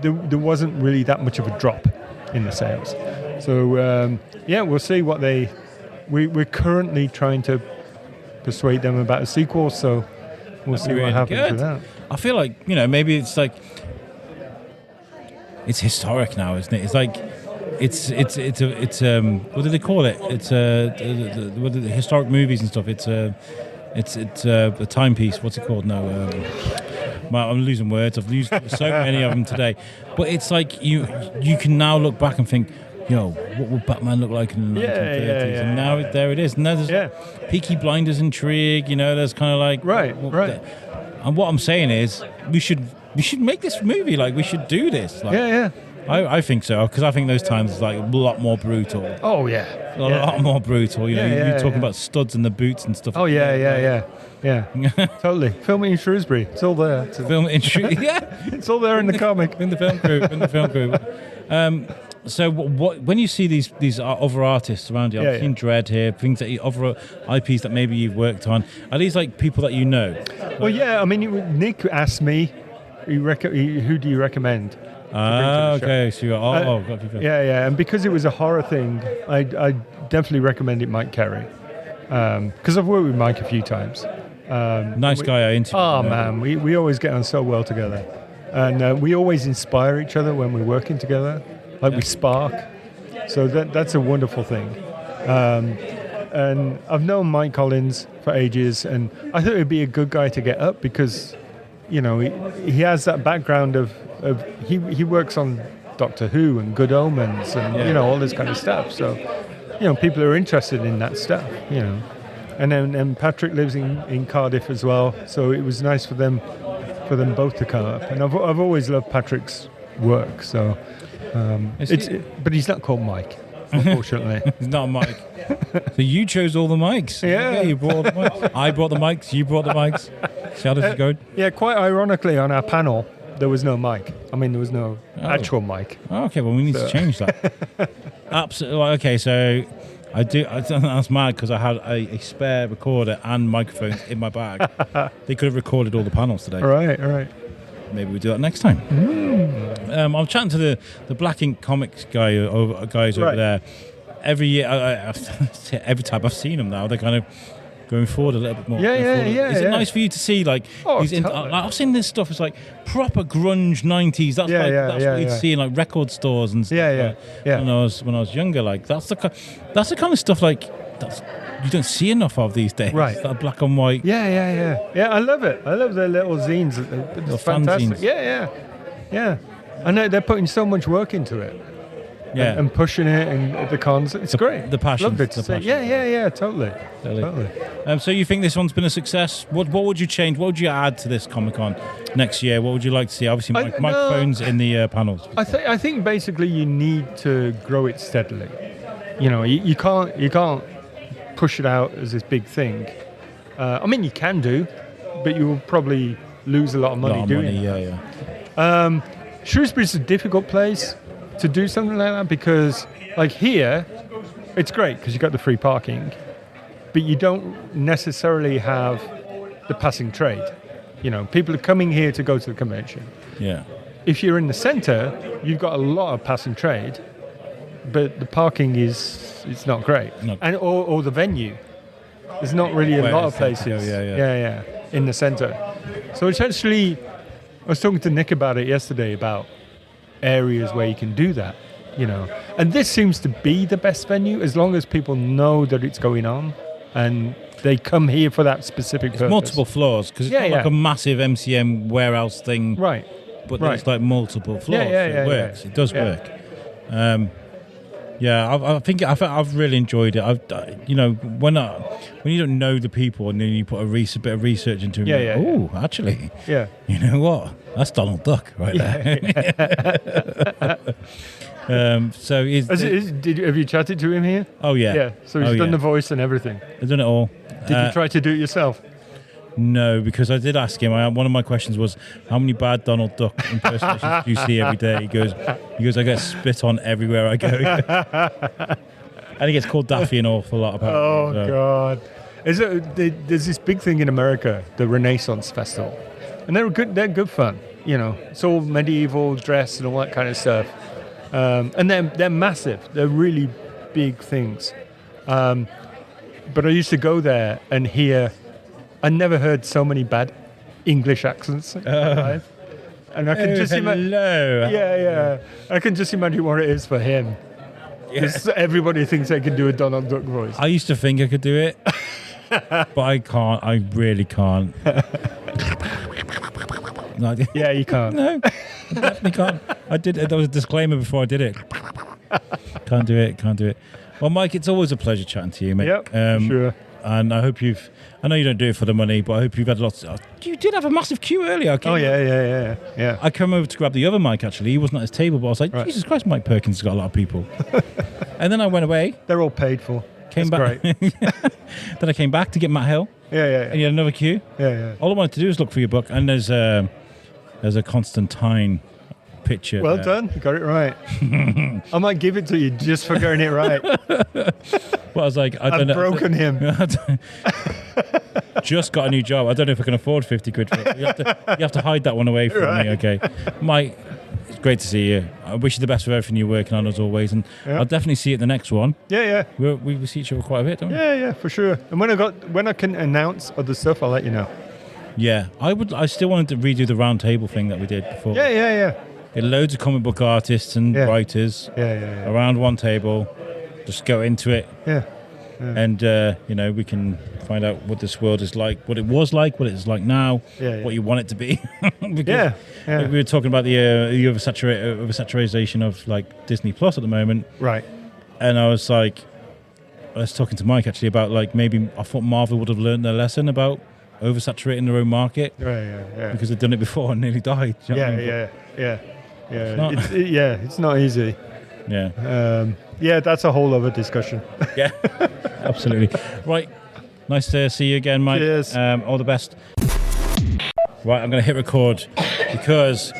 there wasn't really that much of a drop in the sales. So we'll see what we're currently trying to persuade them about a sequel. So we'll see what happens with that. I feel like maybe it's like it's historic now, isn't it? It's like it's what do they call it? It's the historic movies and stuff. It's a timepiece. What's it called now? I'm losing words. I've used so many of them today. But it's like you can now look back and think, what would Batman look like in the 1930s? And now there it is. And there's Peaky Blinders intrigue. There's kind of like right. And what I'm saying is, we should make this movie. Like, we should do this. Like, I think so, because I think those times is like a lot more brutal. Oh yeah, a lot more brutal. You're talking about studs and the boots and stuff. Oh yeah. Totally. Film it in Shrewsbury. It's all there. Film it in Shrewsbury. It's all there in the comic. In the film group. So when you see these other artists around you, I've seen Dredd here, things that other IPs that maybe you've worked on. Are these like people that you know? Well, yeah. I mean, Nick asked me, who do you recommend? Okay. So got people. Yeah. And because it was a horror thing, I definitely recommended Mike Carey. Because I've worked with Mike a few times. Nice guy I interviewed. Oh, man. We always get on so well together. And we always inspire each other when we're working together. Like we spark. So that's a wonderful thing. And I've known Mike Collins for ages, and I thought he'd be a good guy to get up because, he has that background of he works on Doctor Who and Good Omens and, all this kind of stuff. So, people are interested in that stuff, And then Patrick lives in Cardiff as well, so it was nice for them both to come up. And I've always loved Patrick's work, so... but he's not called Mike, unfortunately. He's not Mike. So you chose all the mics. Yeah. You brought all the mics. I brought the mics. You brought the mics. See how this is going? Yeah, quite ironically, on our panel, there was no mic. I mean, there was no actual mic. Okay, well, we need to change that. Absolutely. Okay, so I was mad because I had a spare recorder and microphones in my bag. They could have recorded all the panels today. Right. Maybe we do that next time. I'm chatting to the Black Ink Comics guys over there. Every year, every time I've seen them now, they're kind of going forward a little bit more. Is it nice for you to see I've seen this stuff. It's like proper grunge 90s. That's what you'd see in like record stores and stuff. When I was younger, like that's the kind of stuff like you don't see enough of these days. Right. That black and white. Yeah. I love it. I love their little zines. It's fantastic. Fanzines. Yeah. I know they're putting so much work into it. Yeah. And pushing it and the cons. It's great. The passion. Loved it to see. Yeah, totally. So you think this one's been a success? What would you change? What would you add to this Comic-Con next year? What would you like to see? Obviously, microphones in the panels. I think basically you need to grow it steadily. You can't push it out as this big thing. I mean, you can do, but you will probably lose a lot of money doing it. Yeah. Shrewsbury's a difficult place to do something like that because, like here, it's great because you've got the free parking, but you don't necessarily have the passing trade. People are coming here to go to the convention. Yeah. If you're in the centre, you've got a lot of passing trade, but the parking it's not great. And or the venue. There's not really a lot of places. Yeah. In the centre. So it's actually, I was talking to Nick about it yesterday about areas where you can do that, And this seems to be the best venue as long as people know that it's going on and they come here for that specific purpose. Multiple floors because it's not like a massive MCM warehouse thing. Right. But there's like multiple floors. It works. It does work. Yeah, I've really enjoyed it. When you don't know the people and then you put a bit of research into it. Actually, Yeah. you know what? That's Donald Duck right there. So have you chatted to him here? Oh yeah. Yeah. So he's done the voice and everything. I've done it all. Did you try to do it yourself? No, because I did ask him. One of my questions was, how many bad Donald Duck impersonations do you see every day? He goes, I get spit on everywhere I go. And he gets called Daffy an awful lot. Apparently, God! There's this big thing in America, the Renaissance Festival, and they're good fun. It's all medieval dress and all that kind of stuff, and they're massive. They're really big things. But I used to go there and hear. I never heard so many bad English accents in my life. And I can just imagine. Yeah. I can just imagine what it is for him. Yes. Everybody thinks they can do a Donald Duck voice. I used to think I could do it, but I can't. I really can't. Yeah, you can't. No, definitely can't. I did. There was a disclaimer before I did it. Can't do it. Well, Mike, it's always a pleasure chatting to you, mate. Yep, sure. And I hope I know you don't do it for the money, but I hope you've had lots. You did have a massive queue earlier. Yeah. I came over to grab the other mic, actually. He wasn't at his table, but I was like, right. Jesus Christ, Mike Perkins has got a lot of people. And then I went away. They're all paid for. Came back. Great. Then I came back to get Matt Hill. Yeah. And you had another queue. Yeah. All I wanted to do was look for your book, and there's a Constantine picture. Well there. done. You got it right. I might give it to you just for getting it right. Well, I was like, I've broken him. Just got a new job. I don't know if I can afford 50 quid for it. You have to hide that one away from me, okay? Mike, it's great to see you. I wish you the best with everything you're working on as always, and I'll definitely see you at the next one. Yeah. We see each other quite a bit, don't we? Yeah, for sure. And when I can announce other stuff, I'll let you know. Yeah, I still wanted to redo the round table thing that we did before. Yeah. Get loads of comic book artists and writers around one table. Just go into it. Yeah. And we can find out what this world is like, what it was like, what it is like now, what you want it to be. Because we were talking about the oversaturation of like Disney Plus at the moment, right? And I was talking to Mike actually about like maybe I thought Marvel would have learned their lesson about oversaturating their own market, right? Because they've done it before and nearly died. Yeah. It's not easy. Yeah. That's a whole other discussion. Yeah, absolutely. Right. Nice to see you again, Mike. Cheers. All the best. Right, I'm going to hit record because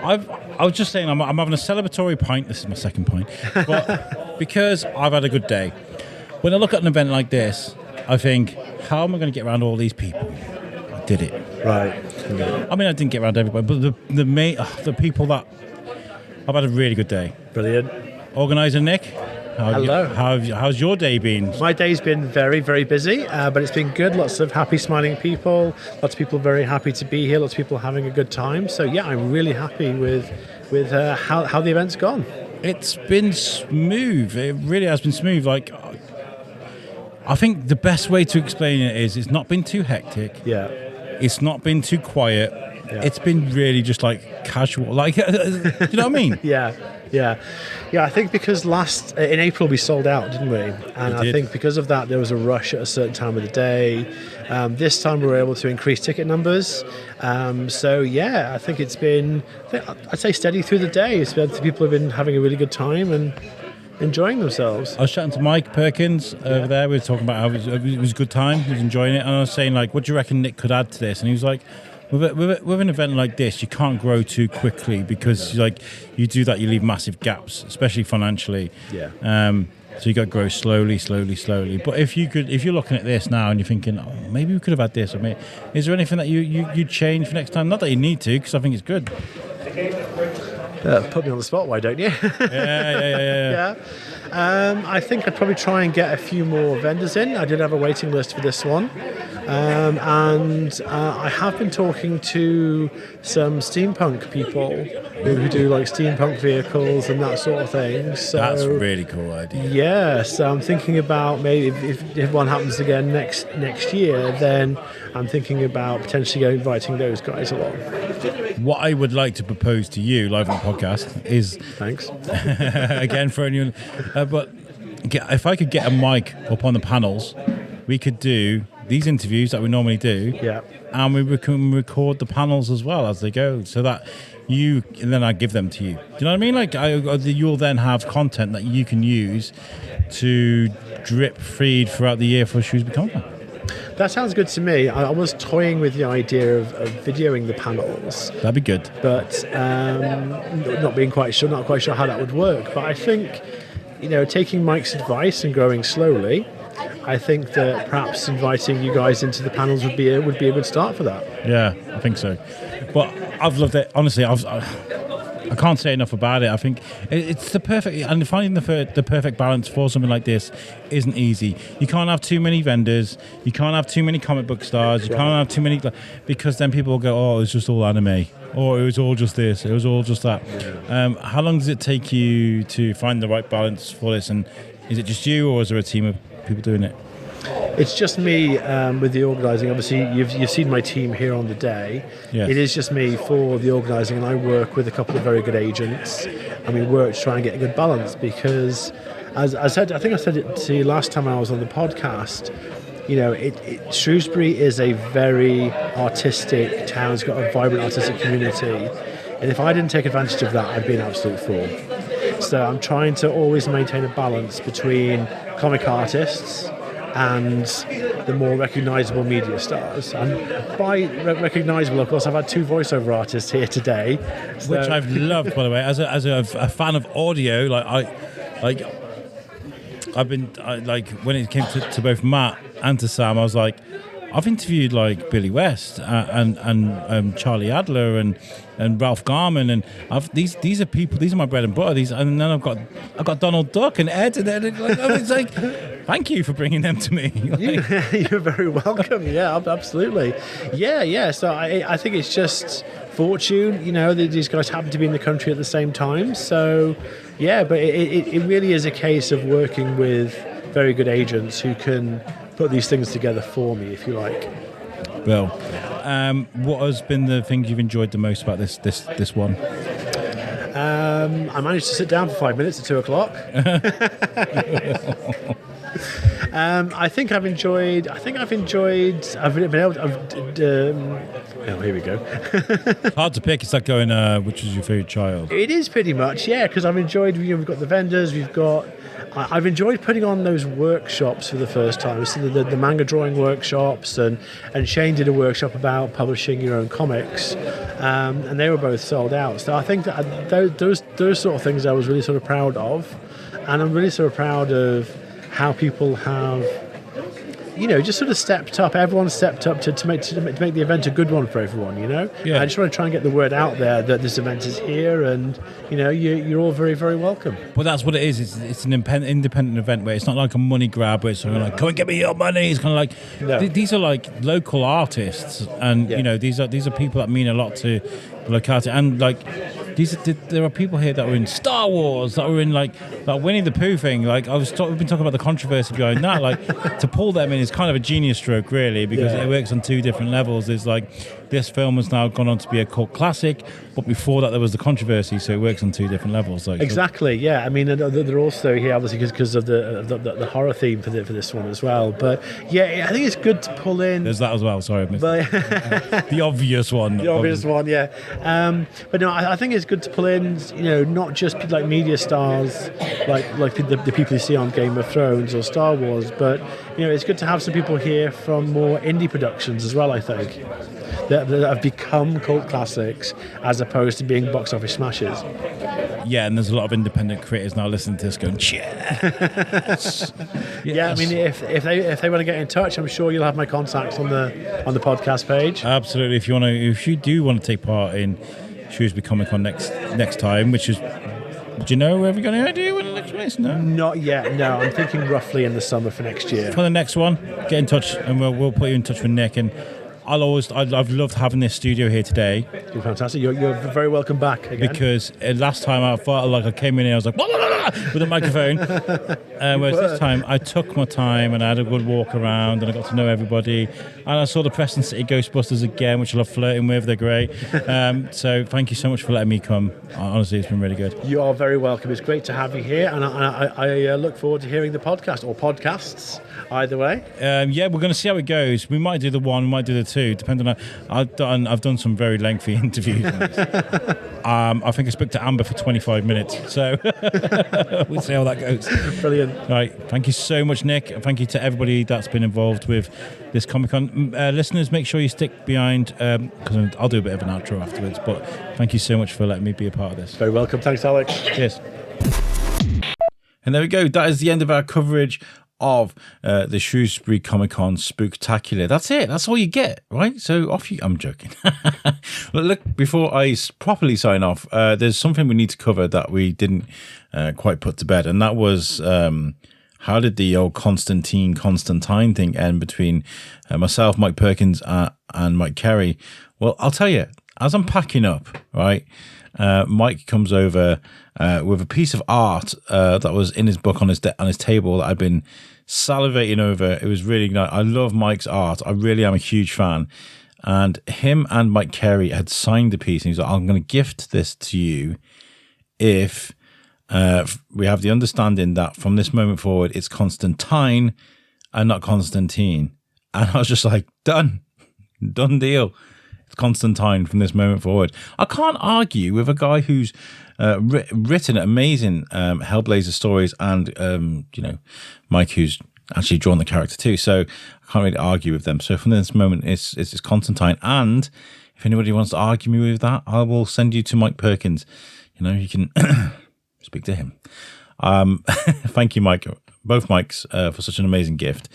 I was just saying I'm having a celebratory pint. This is my second pint. But because I've had a good day. When I look at an event like this, I think, how am I going to get around all these people? I did it. Right. I mean, I didn't get around everybody, but the people that... I've had a really good day. Brilliant. Organizer Nick, hello. How's your day been? My day's been very, very busy, but it's been good. Lots of happy, smiling people. Lots of people very happy to be here. Lots of people having a good time. So yeah, I'm really happy with how the event's gone. It's been smooth. It really has been smooth. Like, I think the best way to explain it is it's not been too hectic. Yeah. It's not been too quiet. Yeah. It's been really just like casual. Like, you know what I mean? Yeah. I think because in April we sold out, didn't we? And I think because of that there was a rush at a certain time of the day. This time we were able to increase ticket numbers. So yeah, I think it's been, I'd say, steady through the day. People have been having a really good time and enjoying themselves. I was chatting to Mike Perkins over there. We were talking about how it was a good time. He was enjoying it, and I was saying like, what do you reckon Nick could add to this? And he was like, with an event like this, you can't grow too quickly because like you do that, you leave massive gaps, especially financially. Yeah. So you got to grow slowly. But if you're looking at this now and you're thinking, oh, maybe we could have had this, or maybe, is there anything that you'd change for next time? Not that you need to, because I think it's good. Put me on the spot, why don't you? Yeah. I think I'd probably try and get a few more vendors in. I did have a waiting list for this one. And I have been talking to some steampunk people who do like steampunk vehicles and that sort of thing. So That's a really cool idea. yeah, so I'm thinking about maybe if one happens again next year, then I'm thinking about potentially inviting those guys along. What I would like to propose to you live on the podcast is Thanks. again for anyone, but if I could get a mic up on the panels, we could do these interviews that we normally do, Yeah. and we can record the panels as well as they go, so that and then I give them to you. Do you know what I mean? Like you'll then have content that you can use to drip feed throughout the year for Shrewsbury Comic Con. That sounds good to me. I was toying with the idea of videoing the panels, That'd be good. but not quite sure how that would work. But I think, taking Mike's advice and growing slowly, I think that perhaps inviting you guys into the panels would be a good start for that. Yeah, I think so. But I've loved it. Honestly, I can't say enough about it. I think it's the perfect, and finding the perfect balance for something like this isn't easy. You can't have too many vendors. You can't have too many comic book stars. You can't have too many, because then people will go, oh, it's just all anime. Or it was all just this. It was all just that. How long does it take you to find the right balance for this? And is it just you, or is there a team of people doing it? It's just me with the organising. Obviously, you've seen my team here on the day. Yes. It is just me for the organising, and I work with a couple of very good agents, and we work to try and get a good balance. Because, as I said, I think I said it to you last time I was on the podcast. Shrewsbury is a very artistic town. It's got a vibrant artistic community, and if I didn't take advantage of that, I'd be an absolute fool. So I'm trying to always maintain a balance between comic artists and the more recognisable media stars. And by recognisable, of course, I've had 2 voiceover artists here today, Which I've loved, by the way, as a fan of audio. When it came to both Matt and to Sam, I was like, I've interviewed like Billy West and Charlie Adler and Ralph Garman, and these are people. These are my bread and butter. And then I've got Donald Duck and Ed, and it's like, thank you for bringing them to me. You're very welcome. Yeah, absolutely. Yeah. So I think it's just fortune, that these guys happen to be in the country at the same time. So yeah, but it really is a case of working with very good agents who can put these things together for me, if you like. Well, what has been the thing you've enjoyed the most about this one? I managed to sit down for 5 minutes at 2:00. I've been able to. Here we go. Hard to pick. It's like going, which is your favourite child? It is pretty much, yeah, because I've enjoyed, we've got the vendors, I've enjoyed putting on those workshops for the first time. So the manga drawing workshops, and Shane did a workshop about publishing your own comics, and they were both sold out. So I think that those sort of things I was really sort of proud of, and I'm really sort of proud of how people have, just sort of stepped up. Everyone stepped up to make the event a good one for everyone, Yeah. I just want to try and get the word out there that this event is here, and, you're all very, very welcome. But that's what it is. It's an independent event where it's not like a money grab where it's sort of like, come and get me your money. It's kind of like, these are like local artists, and, these are people that mean a lot to the locality. And like, there are people here that were in Star Wars, that were in like that Winnie the Pooh thing. Like we've been talking about the controversy behind that. Like to pull them in is kind of a genius stroke, really, because it works on 2 different levels. There's like, this film has now gone on to be a cult classic, but before that there was the controversy, so it works on 2 different levels. Like, exactly, yeah. I mean, they're also here obviously because of the horror theme for this one as well. But yeah, I think it's good to pull in. There's that as well. Sorry, I missed the obvious one. The obvious one, yeah. But no, I think it's good to pull in, not just like media stars, like the people you see on Game of Thrones or Star Wars, but it's good to have some people here from more indie productions as well. I think that have become cult classics as opposed to being box office smashes. Yeah, and there's a lot of independent creators now listening to this going, yes. Yeah, I mean, if they want to get in touch, I'm sure you'll have my contacts on the podcast page. Absolutely. If you do want to take part in Shrewsbury Comic Con next time, which is, do you know, have you got any idea when the next one is? No? Not yet, no. I'm thinking roughly in the summer for next year. For the next one, get in touch, and we'll put you in touch with Nick, and I've loved having this studio here today. You're fantastic. You're very welcome back again. Because last time I felt like I came in here, I was like, blah, blah, blah, blah, with a microphone. Whereas this time I took my time and I had a good walk around and I got to know everybody. And I saw the Preston City Ghostbusters again, which I love flirting with. They're great. So thank you so much for letting me come. Honestly, it's been really good. You are very welcome. It's great to have you here, and I look forward to hearing the podcast or podcasts. Either way. Yeah, we're going to see how it goes. We might do the one, we might do the two, depending on. I've done some very lengthy interviews. I think I spoke to Amber for 25 minutes, so we'll see how that goes. Brilliant. Right, thank you so much, Nick. And thank you to everybody that's been involved with this Comic-Con. Listeners, make sure you stick behind, because I'll do a bit of an outro afterwards, but thank you so much for letting me be a part of this. Very welcome. Thanks, Alex. Cheers. And there we go. That is the end of our coverage of the Shrewsbury Comic Con Spooktacular. That's it. That's all you get, right? So off you... I'm joking. Look, before I properly sign off, there's something we need to cover that we didn't quite put to bed, and that was how did the old Constantine thing end between myself, Mike Perkins, and Mike Carey? Well, I'll tell you, as I'm packing up, right, Mike comes over with a piece of art that was in his book on his table that I've been salivating over. It was really nice. I love Mike's art. I really am a huge fan. And him and Mike Carey had signed a piece, and he's like, I'm going to gift this to you if we have the understanding that from this moment forward, it's Constantine and not Constantine. And I was just like, done deal. It's Constantine from this moment forward. I can't argue with a guy who's written amazing Hellblazer stories, and Mike, who's actually drawn the character too. So I can't really argue with them. So from this moment, it's Constantine. And if anybody wants to argue me with that, I will send you to Mike Perkins. You can speak to him. Thank you, Mike, both Mikes, for such an amazing gift,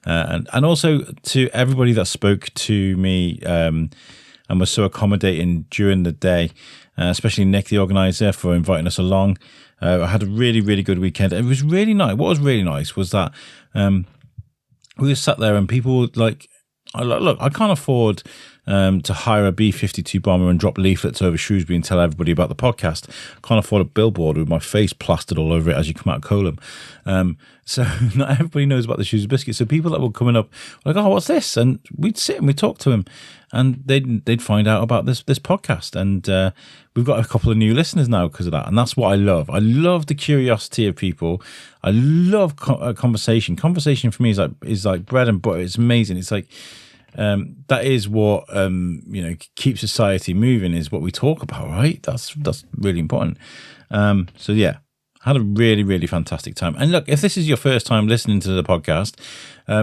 and also to everybody that spoke to me and was so accommodating during the day, especially Nick, the organizer, for inviting us along. I had a really, really good weekend. It was really nice. What was really nice was that we were sat there and people were like, look, I can't afford to hire a B-52 bomber and drop leaflets over Shrewsbury and tell everybody about the podcast. I can't afford a billboard with my face plastered all over it as you come out of Colum. So not everybody knows about the Shrewsbury Biscuit. So people that were coming up were like, oh, what's this? And we'd sit and we'd talk to them, and they'd find out about this podcast. And we've got a couple of new listeners now because of that. And that's what I love. I love the curiosity of people. I love conversation. Conversation for me is like bread and butter. It's amazing. It's like, that is what keeps society moving, is what we talk about, right? That's really important. So yeah, had a really, really fantastic time. And look, if this is your first time listening to the podcast,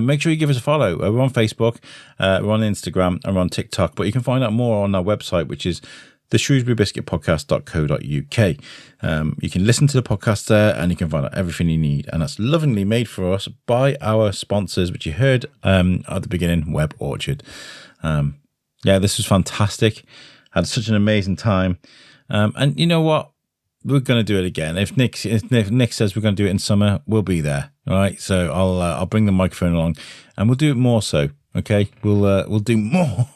make sure you give us a follow. We're on Facebook, we're on Instagram, and we're on TikTok, but you can find out more on our website, which is the shrewsburybiscuitpodcast.co.uk. You can listen to the podcast there, and you can find out everything you need. And that's lovingly made for us by our sponsors, which you heard at the beginning, Web Orchard. This was fantastic. Had such an amazing time. And you know what? We're going to do it again. If Nick says we're going to do it in summer, we'll be there. All right. So I'll bring the microphone along, and we'll do it more so. Okay. We'll do more.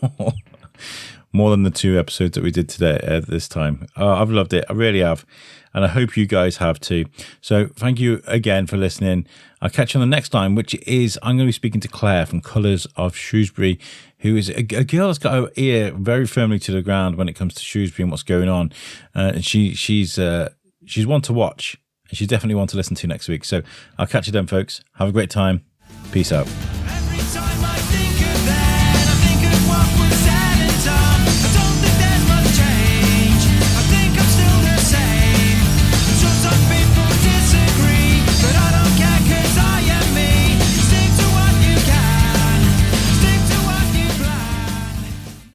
More than the 2 episodes that we did today this time. I've loved it. I really have. And I hope you guys have too. So thank you again for listening. I'll catch you on the next time, which is I'm going to be speaking to Claire from Colours of Shrewsbury, who is a girl that's got her ear very firmly to the ground when it comes to Shrewsbury and what's going on. And she's one to watch. And she's definitely one to listen to next week. So I'll catch you then, folks. Have a great time. Peace out.